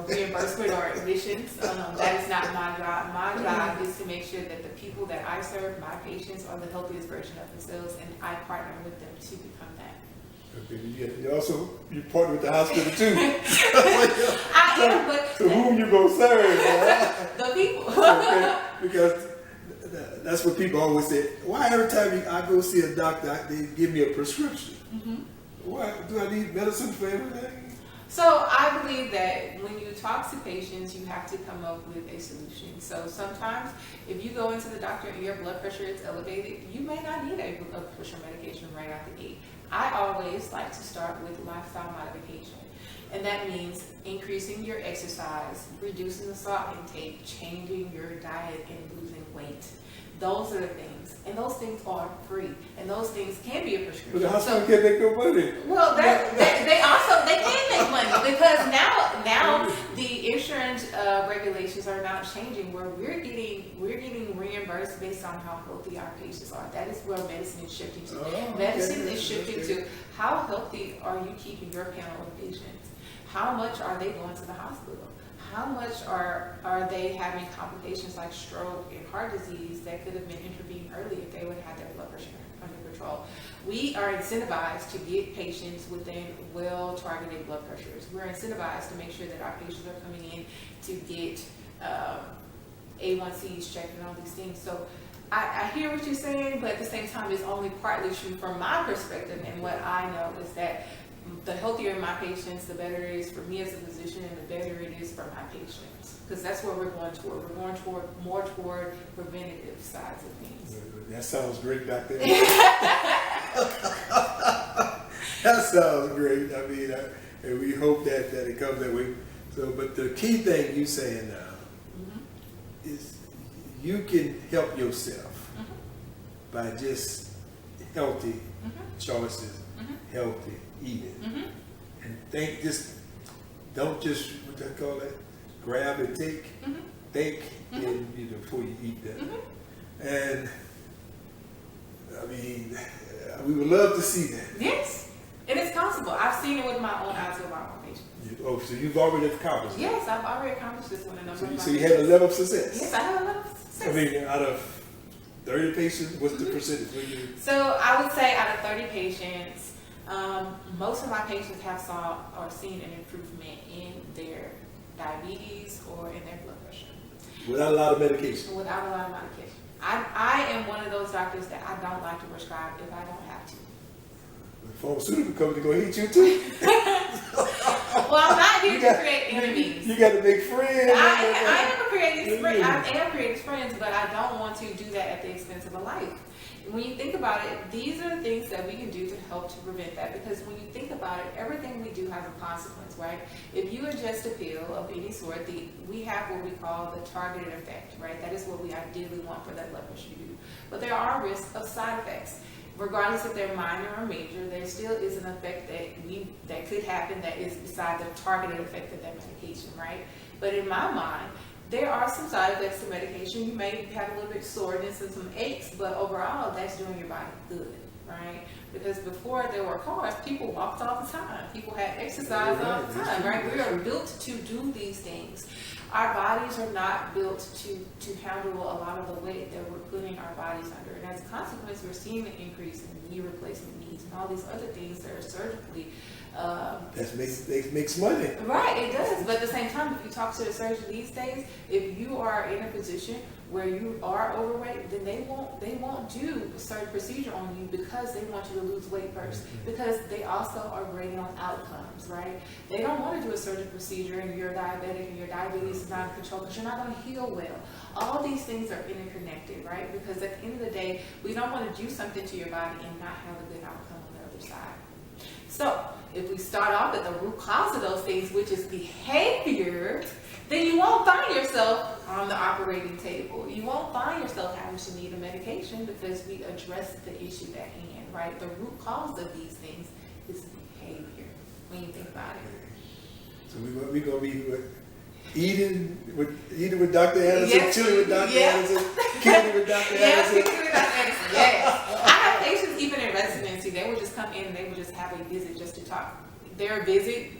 reimbursement or admissions. That is not my job. My job is to make sure that the people that I serve, my patients, are the healthiest version of themselves, and I partner with them to become that. Okay, you partner with the hospital too. I am, but so whom you gonna serve? The people. Okay, because that's what people always say. Why every time I go see a doctor, they give me a prescription? Why do I need medicine for everything? So I believe that when you talk to patients, you have to come up with a solution. So sometimes if you go into the doctor and your blood pressure is elevated, you may not need a blood pressure medication right out the gate. I always like to start with lifestyle modification. And that means increasing your exercise, reducing the salt intake, changing your diet, and losing weight. Those are the things, and those things are free, and those things can be a prescription. But the hospital can't make no money. Well, they can make money because now the insurance regulations are now changing where we're getting reimbursed based on how healthy our patients are. That is where medicine is shifting to. Medicine is shifting to how healthy are you keeping your panel of patients? How much are they going to the hospital? How much are they having complications like stroke and heart disease that could have been intervened early if they would have had their blood pressure under control? We are incentivized to get patients within well-targeted blood pressures. We're incentivized to make sure that our patients are coming in to get A1Cs checked and all these things. So I hear what you're saying, but at the same time, it's only partly true from my perspective, and what I know is that the healthier my patients, the better it is for me as a physician, and the better it is for my patients. Because that's where we're going toward. We're going more toward preventative sides of things. That sounds great, Dr. That sounds great. I mean, and we hope that it comes that way. So, but the key thing you saying now is you can help yourself by just healthy choices, healthy eating, and don't just what they call it, grab and take, think, and before you eat that. And I mean, we would love to see that. Yes, it is possible. I've seen it with my own eyes with my own patients. So you've already accomplished it. Yes, I've already accomplished this with a number of my patients. So you had a level of success. Yes, I had a level of success. I mean, out of 30 patients, what's the percentage? So I would say out of 30 patients, most of my patients have saw or seen an improvement in their diabetes or in their blood pressure. Without a lot of medication? Without a lot of medication. I am one of those doctors that I don't like to prescribe if I don't have to. The pharmaceutical company going to hit you too? Well, I'm not here to create enemies. You got to make friends. I am creating friends, but I don't want to do that at the expense of a life. When you think about it, these are the things that we can do to help to prevent that, because when you think about it, everything we do has a consequence, right? If you ingest a pill of any sort, we have what we call the targeted effect, right? That is what we ideally want for that blood pressure to do. But there are risks of side effects. Regardless if they're minor or major, there still is an effect that could happen that is beside the targeted effect of that medication, right? But in my mind, there are some side effects to medication. You may have a little bit of soreness and some aches, but overall, that's doing your body good, right? Because before there were cars, people walked all the time. People had exercise all the time, right? We are built to do these things. Our bodies are not built to handle a lot of the weight that we're putting our bodies under. And as a consequence, we're seeing an increase in knee replacement needs and all these other things that are surgically that makes money. Right, it does. But at the same time, if you talk to the surgeon these days, if you are in a position where you are overweight, then they won't do a certain procedure on you because they want you to lose weight first. Because they also are grading on outcomes, right? They don't want to do a surgical procedure and you're diabetic and your diabetes is not in control because you're not going to heal well. All these things are interconnected, right? Because at the end of the day, we don't want to do something to your body and not have a good outcome on the other side. So, if we start off at the root cause of those things, which is behavior, then you won't find yourself on the operating table. You won't find yourself having to need a medication because we address the issue at hand, right? The root cause of these things is behavior, when you think about it. So we're going to be eating with Dr. Anderson, yes. chilling with Dr. Anderson, kicking with Dr. Anderson. Kicking with Dr. Anderson, yes. I have patients even in residency, they would just come in and they would just have a visit just to talk. Their visit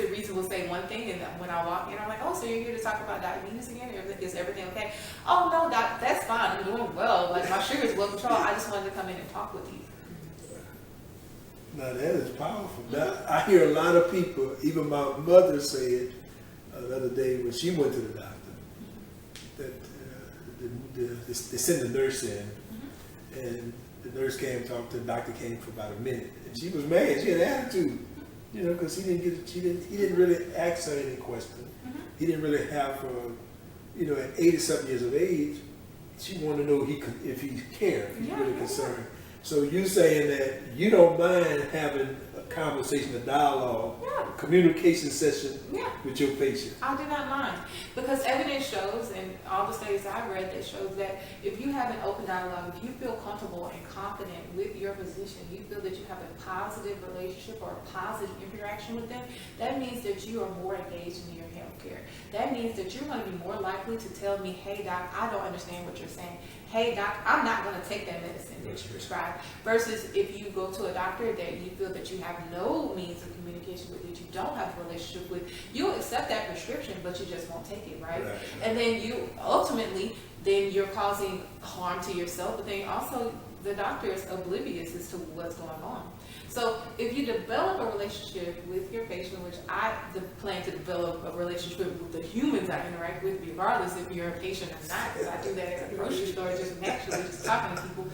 reason will say one thing, and when I walk in, I'm like, oh, so you're here to talk about diabetes again? Is everything okay? Oh, no, doc, that's fine. I'm doing well. Like, my sugar's well controlled. I just wanted to come in and talk with you. Now, that is powerful. Now, I hear a lot of people, even my mother said the other day when she went to the doctor, that they sent the nurse in, and the nurse came and talked to the doctor, came for about a minute. And she was mad. She had an attitude. You know, because he didn't really ask her any question. He didn't really have her, you know, at 80-something years of age, she wanted to know if he cared, if he was really concerned. So you saying that you don't mind having conversation, a dialogue, Yeah. communication session Yeah. with your patient. I do not mind, because evidence shows, and all the studies I've read, that shows that if you have an open dialogue, if you feel comfortable and confident with your physician, you feel that you have a positive relationship or a positive interaction with them, that means that you are more engaged in your healthcare. That means that you're going to be more likely to tell me, hey doc, I don't understand what you're saying. Hey doc, I'm not going to take that medicine that you prescribe. Versus if you go to a doctor that you feel that you have no means of communication with, that you don't have a relationship with, you'll accept that prescription, but you just won't take it, right? And then you ultimately, then you're causing harm to yourself, but then also the doctor is oblivious as to what's going on. So if you develop a relationship with your patient, which I plan to develop a relationship with the humans I interact with, regardless if you're a patient or not, because I do that at a grocery store just naturally, just talking to people.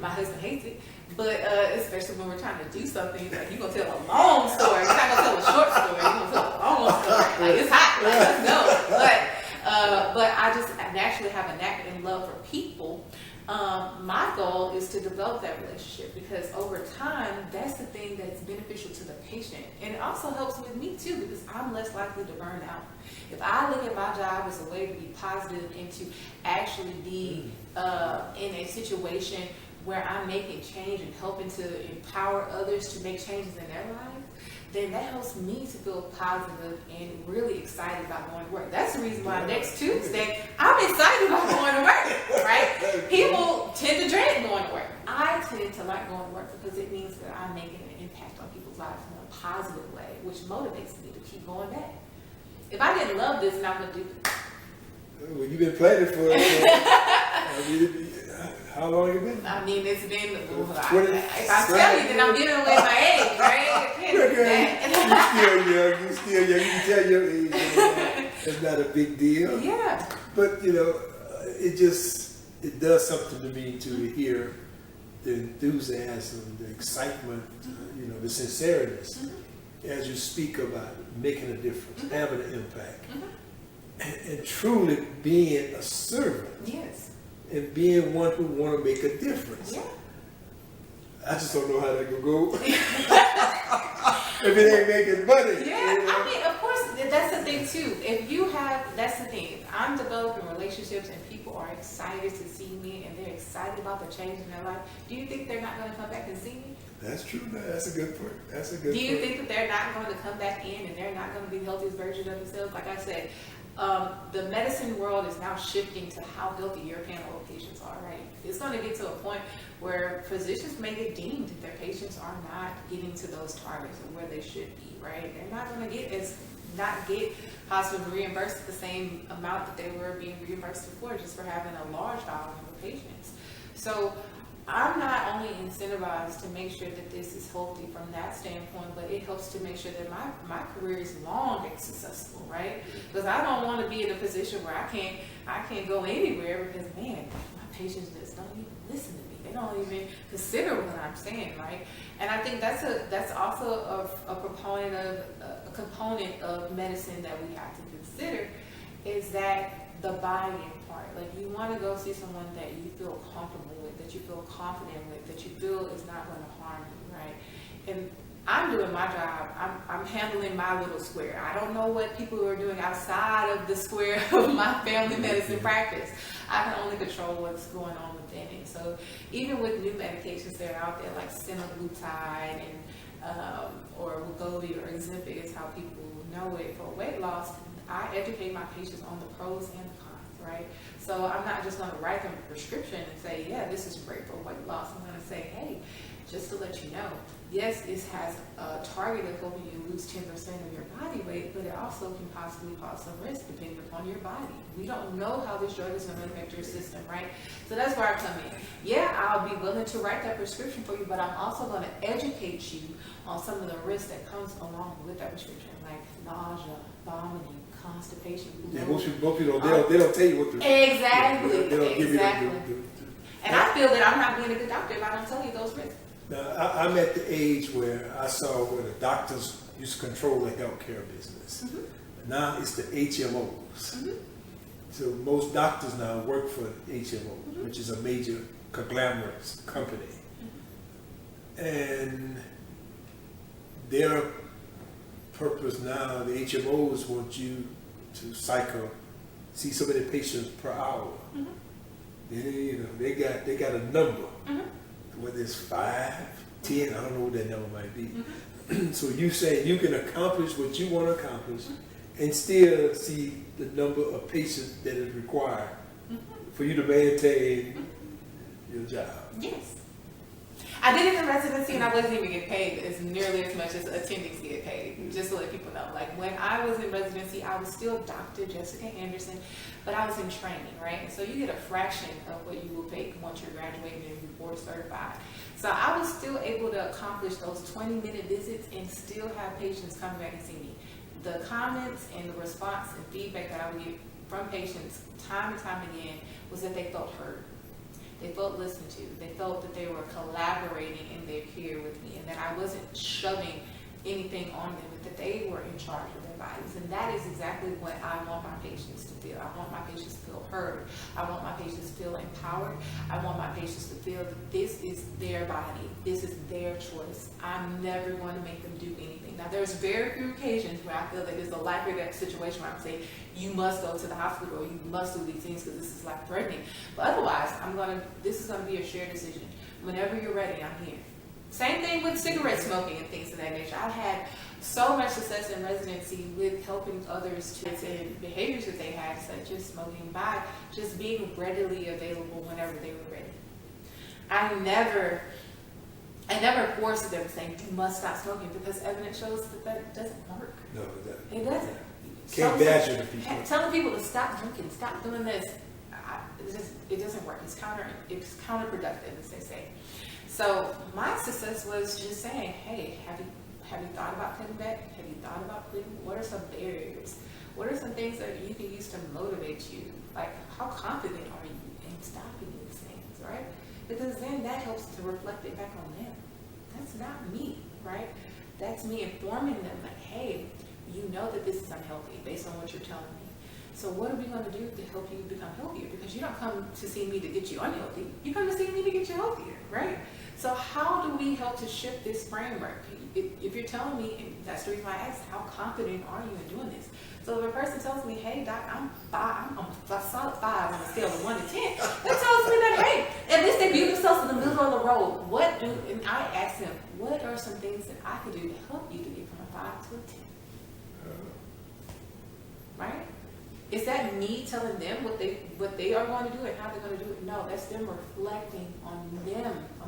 My husband hates it, but especially when we're trying to do something, he's like, you're going to tell a long story. You're not going to tell a short story. You're going to tell a long story. Like, it's hot. Like, let's go. But I just naturally have a knack and love for people. My goal is to develop that relationship, because over time, that's the thing that's beneficial to the patient. And it also helps with me too, because I'm less likely to burn out. If I look at my job as a way to be positive and to actually be in a situation where I'm making change and helping to empower others to make changes in their lives, then that helps me to feel positive and really excited about going to work. That's the reason why next Tuesday, I'm excited about going to work, right? People tend to dread going to work. I tend to like going to work because it means that I'm making an impact on people's lives in a positive way, which motivates me to keep going back. If I didn't love this, then I would do it. Well, you've been planning for it. How long have you been? I mean, it's been, if I tell you, then I'm giving away my age, right? You're still young. You can tell your age. It's not a big deal. Yeah. But, it does something to me to hear the enthusiasm, the excitement, the sincerity as you speak about making a difference, having an impact, and truly being a servant. Yes. And being one who want to make a difference. Yeah. I just don't know how that will go. If it ain't making money. Yeah, I mean, of course, that's the thing too. That's the thing. I'm developing relationships and people are excited to see me and they're excited about the change in their life. Do you think they're not going to come back and see me? That's true. That's a good point. Do you think that they're not going to come back in and they're not going to be the healthiest version of themselves? Like I said, the medicine world is now shifting to how healthy your panel of patients are, right? It's going to get to a point where physicians may get deemed if their patients are not getting to those targets of where they should be, right? They're not going to get hospitals reimbursed the same amount that they were being reimbursed before, just for having a large volume of patients. So I'm not only incentivized to make sure that this is healthy from that standpoint, but it helps to make sure that my career is long and successful, right? Because I don't want to be in a position where I can't go anywhere because, man, my patients just don't even listen to me. They don't even consider what I'm saying, right? And I think that's also a component of medicine that we have to consider, is that the buy-in part. Like, you want to go see someone that you feel comfortable with, that you feel confident with, that you feel is not going to harm you, right? And I'm doing my job. I'm handling my little square. I don't know what people are doing outside of the square of my family medicine practice. I can only control what's going on within it. So even with new medications that are out there, like semaglutide and or Wegovy or Ozempic is how people know it for weight loss, I educate my patients on the pros and the cons, right? So I'm not just going to write them a prescription and say, yeah, this is great for weight loss. I'm going to say, hey, just to let you know, yes, it has a target of helping you lose 10% of your body weight, but it also can possibly cause some risk depending upon your body. We don't know how this drug is going to affect your system, right? So that's where I come in. Yeah, I'll be willing to write that prescription for you, but I'm also going to educate you on some of the risks that comes along with that prescription, like nausea, vomiting, constipation. Yeah, most people they don't tell you what to do. Exactly. They don't give you and I feel that I'm not being a good doctor if I don't tell you those risks. Now, I'm at the age where I saw where the doctors used to control the healthcare business. Mm-hmm. Now it's the HMOs. Mm-hmm. So most doctors now work for HMO, mm-hmm. which is a major conglomerate company. Mm-hmm. And their purpose now, the HMOs want you to see so many patients per hour. They got a number, whether it's 5, 10, I don't know what that number might be. So you say you can accomplish what you want to accomplish and still see the number of patients that is required for you to maintain your job. Yes. I did it in residency and I wasn't even getting paid as nearly as much as attendings get paid, just to let people know. Like when I was in residency, I was still Dr. Jessica Anderson, but I was in training, right? And so you get a fraction of what you will pay once you're graduating and you're board certified. So I was still able to accomplish those 20-minute visits and still have patients come back and see me. The comments and the response and feedback that I would get from patients time and time again was that they felt heard. They felt listened to. They felt that they were collaborating in their care with me and that I wasn't shoving anything on them, but that they were in charge of their bodies. And that is exactly what I want my patients to feel. I want my patients to feel heard. I want my patients to feel empowered. I want my patients to feel that this is their body. This is their choice. I'm never going to make them do anything. Now, there's very few occasions where I feel that there's a life or death situation where I'm saying, you must go to the hospital or you must do these things because this is life threatening. But otherwise, this is going to be a shared decision. Whenever you're ready, I'm here. Same thing with cigarette smoking and things of that nature. I've had so much success in residency with helping others to and behaviors that they have, such as smoking, by just being readily available whenever they were ready. I never forced them saying you must stop smoking because evidence shows that doesn't work. No, it doesn't. Can't badger the people. Telling people to stop drinking, stop doing this, it doesn't work. It's counterproductive, as they say. So my success was just saying, hey, have you thought about cutting back? Have you thought about quitting? What are some barriers? What are some things that you can use to motivate you? Like, how confident are you in stopping these things, right? Because then that helps to reflect it back on them. That's not me, right? That's me informing them that, hey, you know that this is unhealthy based on what you're telling me. So what are we going to do to help you become healthier? Because you don't come to see me to get you unhealthy. You come to see me to get you healthier, right? So how do we help to shift this framework? If you're telling me, and that's the reason why I asked, how confident are you in doing this? So if a person tells me, hey, doc, I'm a solid 5 on a scale of 1 to 10, that tells me that, hey, at least they view themselves in the middle of the road. And I ask them, what are some things that I could do to help you to get from a 5 to a 10? Right? Is that me telling them what they are going to do and how they're going to do it? No, that's them reflecting on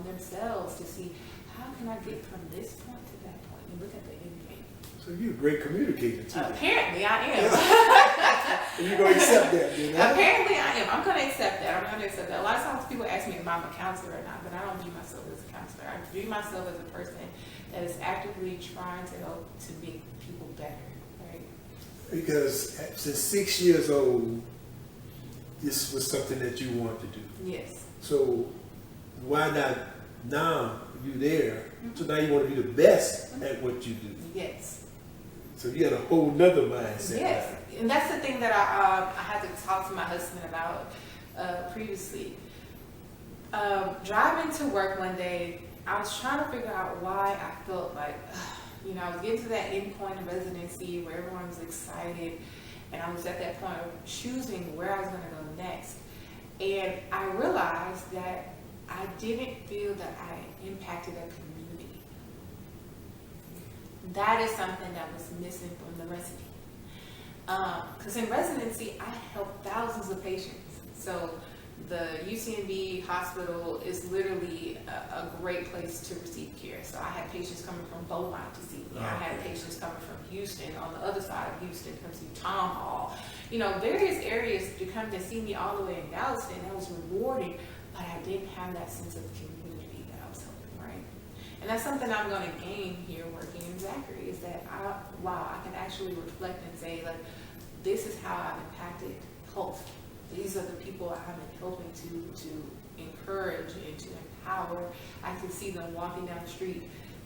themselves to see how can I get from this point to that point and look at the end game. So you're a great communicator too. Apparently I am. You're going to accept that, you know? Apparently I am. I'm going to accept that. A lot of times people ask me if I'm a counselor or not, but I don't view myself as a counselor. I view myself as a person that is actively trying to help to make people better. Because since 6 years old, this was something that you wanted to do. Yes. So why not now you there? So now you want to be the best at what you do. Yes. So you got a whole nother mindset. Yes, and that's the thing that I had to talk to my husband about previously. Driving to work one day, I was trying to figure out why I felt like, I was getting to that end point of residency where everyone was excited, and I was at that point of choosing where I was going to go next. And I realized that I didn't feel that I impacted a community. That is something that was missing from the residency. Because in residency, I helped thousands of patients. So the UCNB hospital is literally a great place to receive care. So I had patients coming from Beaumont to see me. I had patients coming from Houston, on the other side of Houston, come see Tom Hall. Various areas to come to see me all the way in Galveston. That was rewarding, but I didn't have that sense of community that I was helping, right? And that's something I'm going to gain here working in Zachary, is that I can actually reflect and say, like, this is how I've impacted health. These are the people I've been helping to encourage and to empower. I can see them walking down the street.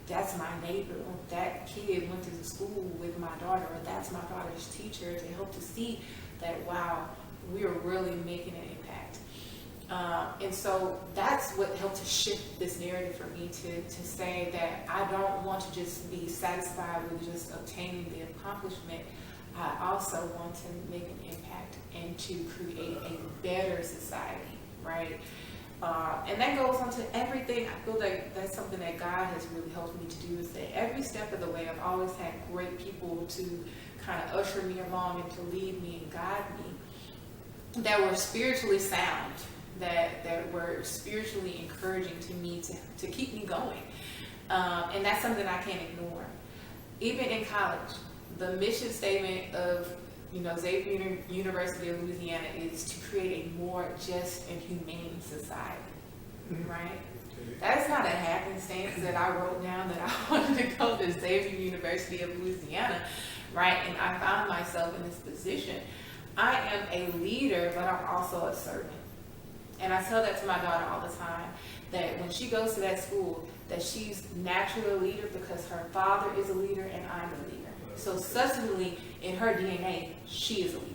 That's my neighbor. Or that kid went to the school with my daughter. Or that's my daughter's teacher, to help to see that, wow, we are really making an impact. And so that's what helped to shift this narrative for me to say that I don't want to just be satisfied with just obtaining the accomplishment. I also want to make an impact and to create a better society, right? And that goes on to everything. I feel like that's something that God has really helped me to do, is that every step of the way I've always had great people to kind of usher me along and to lead me and guide me that were spiritually sound, that were spiritually encouraging to me to keep me going. And that's something I can't ignore. Even in college, the mission statement of Zachary University of Louisiana is to create a more just and humane society, right? That's not a happenstance that I wrote down that I wanted to go to Zachary University of Louisiana, right? And I found myself in this position. I am a leader, but I'm also a servant. And I tell that to my daughter all the time, that when she goes to that school, that she's naturally a leader because her father is a leader and I'm a leader. So substantially, in her DNA, she is a leader,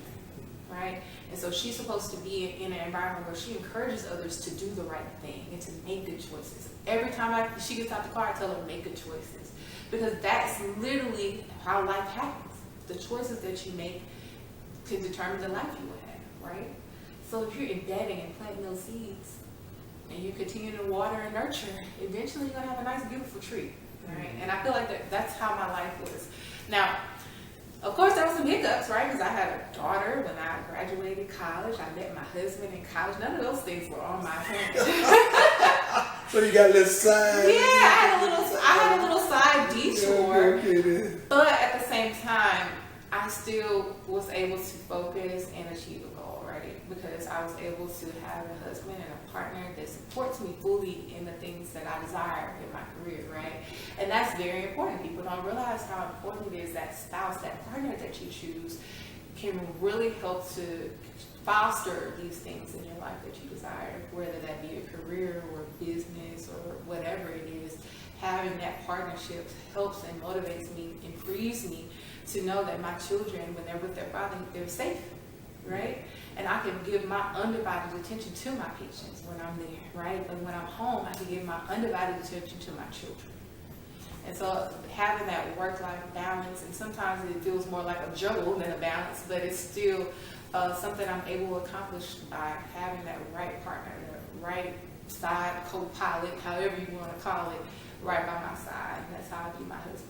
right? And so she's supposed to be in an environment where she encourages others to do the right thing and to make good choices. Every time she gets out the car, I tell her, make good choices. Because that's literally how life happens. The choices that you make can determine the life you will have, right? So if you're embedding and planting those seeds, and you continue to water and nurture, eventually you're going to have a nice, beautiful tree, right? And I feel like that's how my life was. Now, of course, there were some hiccups, right? Because I had a daughter when I graduated college. I met my husband in college. None of those things were on my plan. So you got a little side. Yeah, I had a little side detour. Okay. But at the same time, I still was able to focus and achieve a goal, right? Because I was able to have a husband and a partner that supports me fully in the things that I desire in my career, right? And that's very important. People don't realize how important it is that spouse, that partner that you choose can really help to foster these things in your life that you desire, whether that be a career or business or whatever it is. Having that partnership helps and motivates me and frees me to know that my children, when they're with their father, they're safe, right? And I can give my undivided attention to my patients when I'm there, right? And when I'm home, I can give my undivided attention to my children. And so having that work-life balance, and sometimes it feels more like a juggle than a balance, but it's still something I'm able to accomplish by having that right partner, the right side co-pilot, however you want to call it, right by my side. And that's how I view my husband.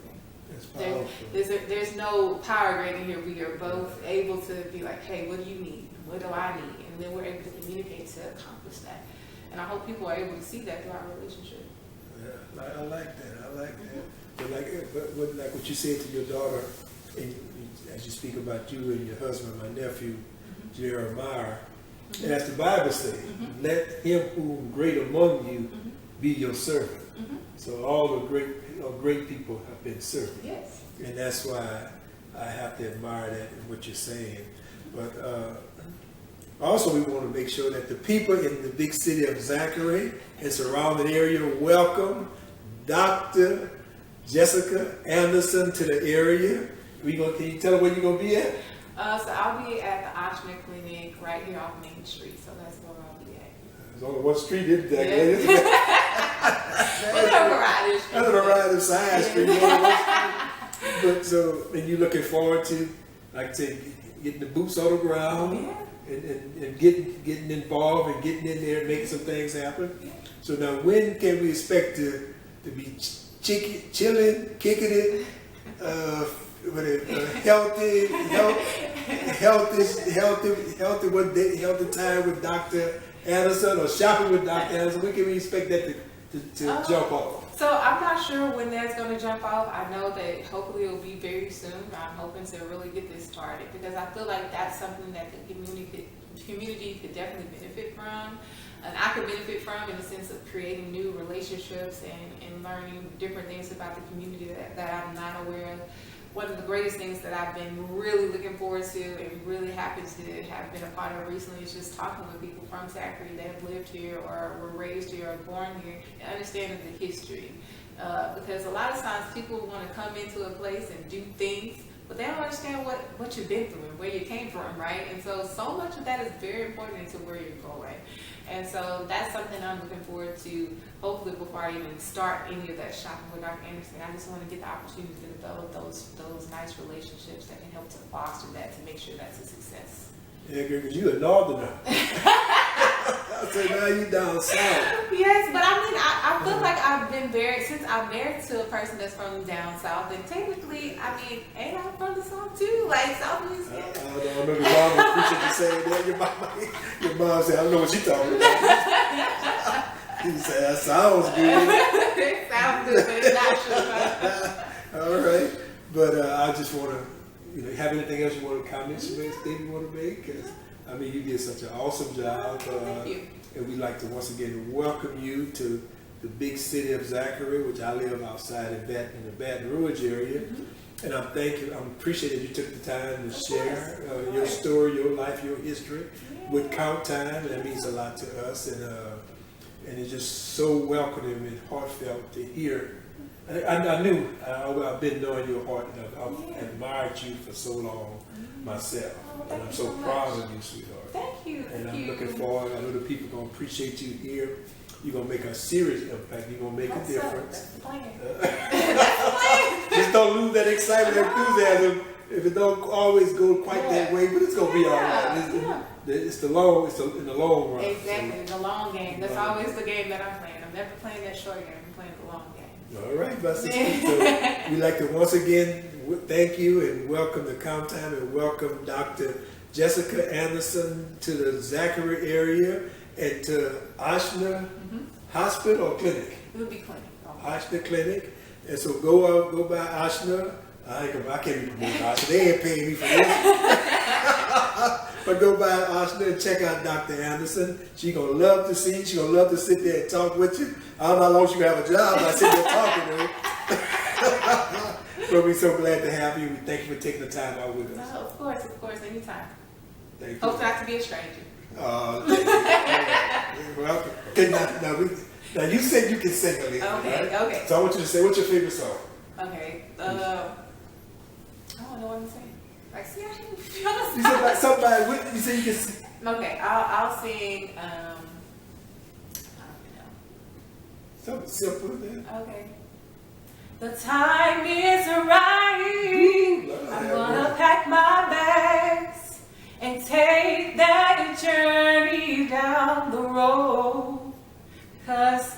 There's no power grading here. We are both able to be like, hey, what do you need? What do I need? And then we're able to communicate to accomplish that. And I hope people are able to see that through our relationship. Yeah, I like that. But like what you said to your daughter, and as you speak about you and your husband, my nephew, Jeremiah, and as the Bible says, let him who is great among you be your servant. So all the great people have been servants. Yes. And that's why I have to admire that and what you're saying. But also we want to make sure that the people in the big city of Zachary and surrounding area welcome Dr. Jessica Anderson to the area. Can you tell them where you're going to be at? So I'll be at the Ochsner Clinic right here off Main Street. So that's where I'll be at. There's only one street in that. That's a variety of side street. But so, and you're looking forward to, like I say, getting the boots on the ground and getting involved and getting in there and making some things happen. Yeah. So now, when can we expect to be chilling, kicking it, healthy time with Dr. Anderson or shopping with Dr. Anderson? When can we expect that to jump off? So I'm not sure when that's going to jump off. I know that hopefully it'll be very soon. I'm hoping to really get this started because I feel like that's something that the community could definitely benefit from. And I could benefit from in the sense of creating new relationships and learning different things about the community that I'm not aware of. One of the greatest things that I've been really looking forward to and really happy to have been a part of recently is just talking with people from Zachary that have lived here or were raised here or born here and understanding the history. Because a lot of times people want to come into a place and do things, but they don't understand what you've been through and where you came from, right? And so much of that is very important into where you're going. And so that's something I'm looking forward to. Hopefully, before I even start any of that shopping with Dr. Anderson, I just want to get the opportunity to develop those nice relationships that can help to foster that, to make sure that's a success. Yeah, girl, because you're a northerner. I say now you down south. Yes, but I mean, I feel like I've been married, since I'm married to a person that's from down south, and technically, I mean, ain't I from the south too? Like South Louisiana. I don't know, your mom appreciate you saying that. Your mom said, I don't know what you're talking about. You said, that sounds good. It sounds good, but it's not true. All right. But I just want to, have anything else you want to comment, statement you want to make? 'Cause, I mean, you did such an awesome job. Thank you. And we'd like to once again welcome you to the big city of Zachary, which I live outside in the Baton Rouge area. Mm-hmm. And I appreciate that you took the time to share your story, your life, your history with Count Time. That means a lot to us. And it's just so welcoming and heartfelt to hear. I knew, I've been knowing your heart, and I've admired you for so long myself. And I'm so proud of you, sweetheart. Thank you. And I'm looking forward. I know the people are going to appreciate you here. You're going to make a serious impact. You're going to make a difference. That's the plan. That's the plan. Just don't lose that excitement and enthusiasm if it don't always go quite that way, but it's going to be all right. It's in the long run. Exactly, the long game. That's always the game that I'm playing. I'm never playing that short game. I'm playing the long game. All right, my sister. So we'd like to once again thank you and welcome to Count Time and welcome Dr. Jessica Anderson to the Zachary area and to Ochsner Hospital or Clinic? It would be clinic. Ochsner Clinic. And so go by Ochsner. I can't be promoting Ochsner. They ain't paying me for this. But go by Ochsner and check out Dr. Anderson. She's going to love to see you. She's going to love to sit there and talk with you. I don't know how long she's going to have a job, but I sit there talking to her. But we're so glad to have you. We thank you for taking the time out with us. No, of course, anytime. Thank you. Hope not to be a stranger. Well, okay, now you said you can sing a little, right? Okay. So I want you to say, what's your favorite song? Okay. I don't know what I'm saying. Like, see, I didn't be honest. You said like somebody. You said you can sing. Okay, I'll sing. I don't know. Something simple, man. Okay. The time is right. I'm gonna pack my bags and take that journey down the road. 'Cause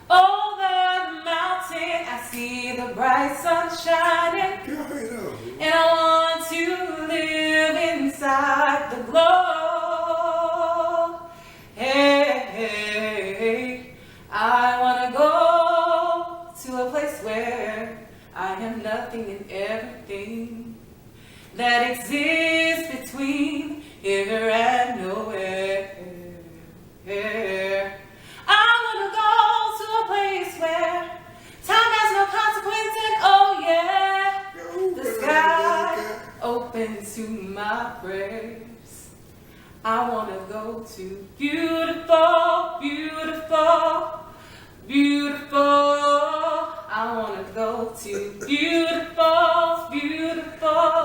over the mountain I see the bright sun shining, and I want to live inside the glow. Hey, I wanna go to a place where I am nothing and everything that exists between here and nowhere. I wanna go to a place where time has no consequence, and oh yeah, the sky open to my prayers. I wanna go to beautiful, beautiful, beautiful. I wanna go to beautiful, beautiful,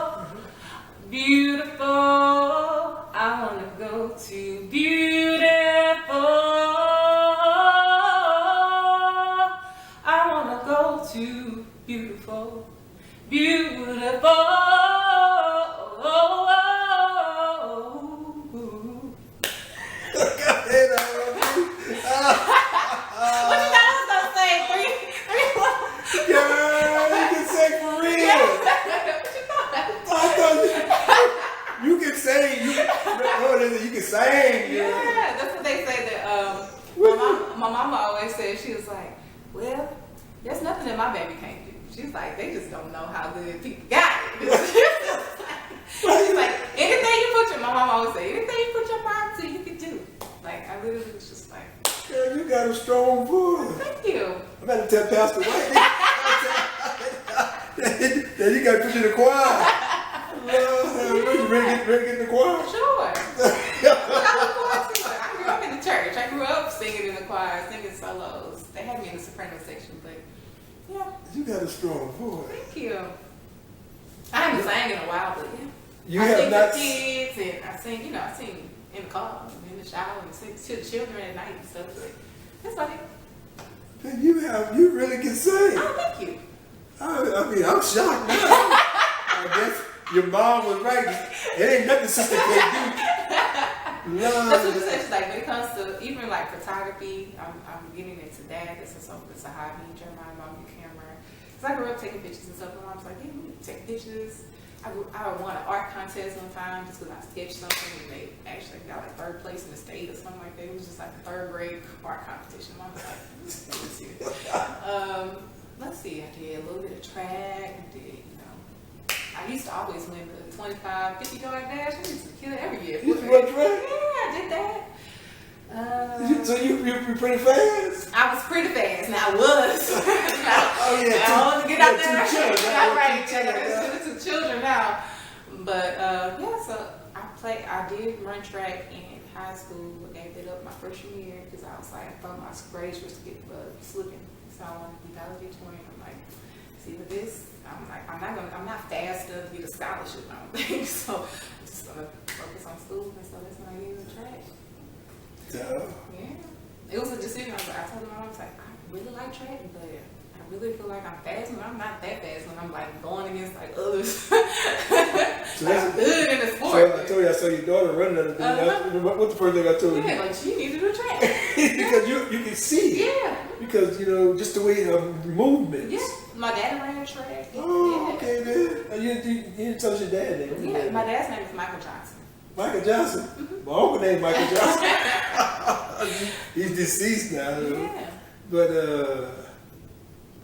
beautiful. I wanna go to beautiful. I wanna go to beautiful, beautiful. What you thought I was gonna say? Girl, you can sing for real. What you thought? I thought you can sing. You can sing. Yeah, that's what they say. That my mama always said. She was like, "Well, there's nothing that my baby can't do." She's like, "They just don't know how good people got it." She's like, "Anything you put my mama always say, anything you put your mind to, you can do." Like, I literally was just like, Girl, you got a strong voice. "Thank you." I'm about to tell Pastor White. That you got to put you in the choir. You ready to get in the choir? Sure. I grew up in the church. I grew up singing in the choir, singing solos. They had me in the soprano section, but yeah. You got a strong voice. Thank you. I haven't sang in a while, but yeah. You I have sing not. to kids, and I sing, I sing in the car, in the shower, and sing to the children at night and stuff. But that's like it. You really can sing. Oh, thank you. I mean, I'm shocked now. I guess your mom was right. It ain't nothing sister can't do. That's what she said. She's like, when it comes to even like photography, I'm getting into that. This is something that's a hobby. Jeremiah bought me a camera. Because I grew up taking pictures and stuff. And mom's like, yeah, we need to take pictures. I won an art contest one time just because I sketched something and they actually got like third place in the state or something like that. It was just like a third grade art competition. Mom was like, let's see. Let's see, I did a little bit of track. I did, I used to always win the 25, 50 yard dash. I used to kill it every year. You used to run track? Yeah, I did that. So you pretty fast? I was pretty fast. Now I was. Oh yeah. I want to get out there. Two children. Not right. There's 2 children now. But yeah, so I did run track in high school. I gave it up my freshman year because I was like, I thought my grades were slipping. So I wanted to be valedictorian. I'm like, see with this, I'm not fast enough to get a scholarship, I don't think. So I'm just gonna focus on school, and so that's when I get into track. Yeah. It was a decision. I told my mom, I was like, I really like track, but I really feel like I'm fast when I'm not that fast when I'm like going against like others. So like, I'm good in the sport. So I told you I saw your daughter running the other day. What's the first thing I told you? Yeah, like she needed to do track. Because you can see. Yeah. Because just the way movements. Yeah. My dad ran track. Oh, yeah. okay, man. You didn't tell us your dad name. Yeah, my dad's name is Michael Johnson. Michael Johnson? Mm-hmm. My uncle named Michael Johnson. He's deceased now. Yeah. But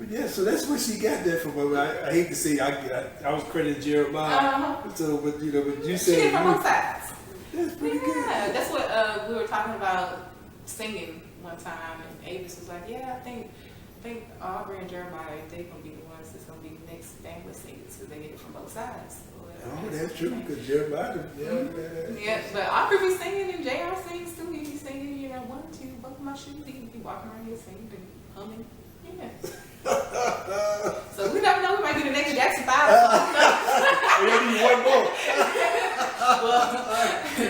yeah, so that's where she got that from. I hate to say I was crediting Jeremiah. So, but you said she did from both sides. That's pretty good. Yeah, that's what we were talking about singing one time, and Avis was like, "Yeah, I think Aubrey and Jeremiah, they're gonna be the ones that's gonna be the next famous singers because they get it from both sides." Oh, that's true. Because Jeremiah, yeah, but Aubrey be singing and JR sings too. He be singing, 1, 2, both of my shoes. He be walking around here singing and humming. Yeah. So we never know. We might be the next Jackson 5. We need one more. Well,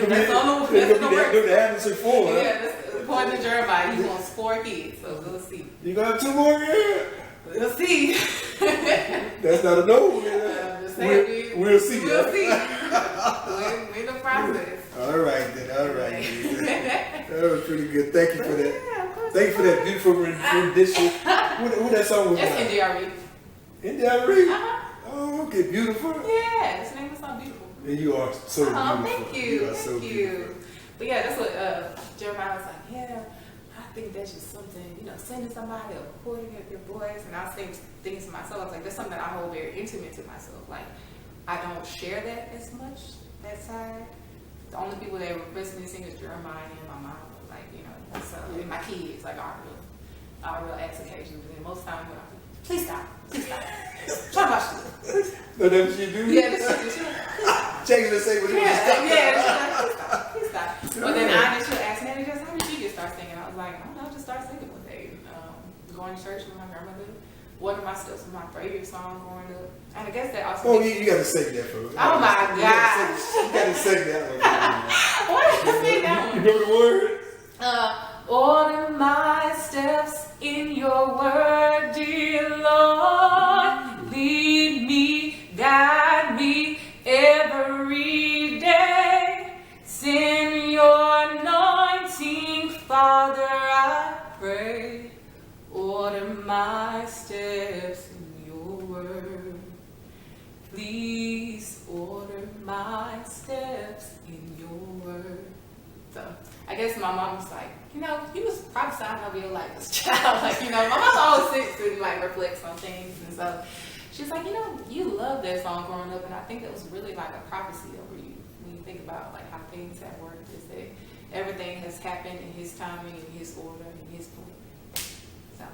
that's on the Anderson 4. Yeah, according to Jeremiah, he wants 4 kids. So we'll see. You gonna have 2 more? Yeah. We'll see. That's not a no. We'll see. We'll see. We're in the process. All right then. That was pretty good. Thank you for that. Yeah, of course. Thank you for that beautiful rendition. Who that song was? That's NDRE. NDRE? Oh, okay. Beautiful. Yeah, his name is so beautiful. And you are so beautiful. Thank you. You are so beautiful. But yeah, that's what Jeremiah was like, yeah, I think that's just something, sending somebody a recording of your voice. And I was thinking to myself, I was like, that's something I hold very intimate to myself. Like, I don't share that as much, that side. The only people that request me to sing is Jeremiah and my mom. Like, so, and my kids, like, our real ask occasions. And most times when please stop. Try to watch this. No, that's what you do? Yeah, that's what you do. Change to say what you want to stop. Yeah, please stop. But then she'll ask me, how did you get started singing? I was like, I don't know, just start singing one day. Going to church with my grandmother. One of my steps was my favorite song growing up. And I guess that also. Oh, you got to sing that for me. Oh my God. You got to sing that one. Why did you sing that one? You know the words? Order my steps in your word, dear Lord. Lead me, guide me every day. Send your anointing, Father, I pray. Order my steps in your word. Please order my steps in your word. So I guess my mom was like, you was probably sounding over your life as a child. Like, my mom always sits and like reflects on things. And so she's like, you love that song growing up. And I think that was really like a prophecy over you. When you think about like how things have worked, is that everything has happened in his timing, in his order, in his point. So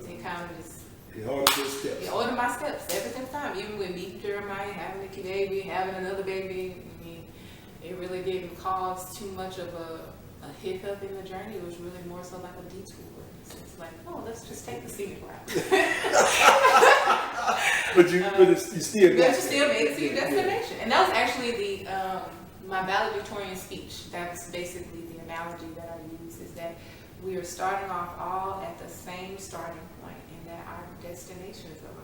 it kind of just. He ordered your steps. He ordered my steps every single time. Even with me, Jeremiah, having a baby, having another baby. I mean, it really didn't cause too much of a hiccup in the journey. It was really more so like a detour. So it's like, let's just take the scenic route. but you still But got you still made it to your destination. And that was actually the my valedictorian speech. That was basically the analogy that I use, is that we are starting off all at the same starting point, and that our destination is over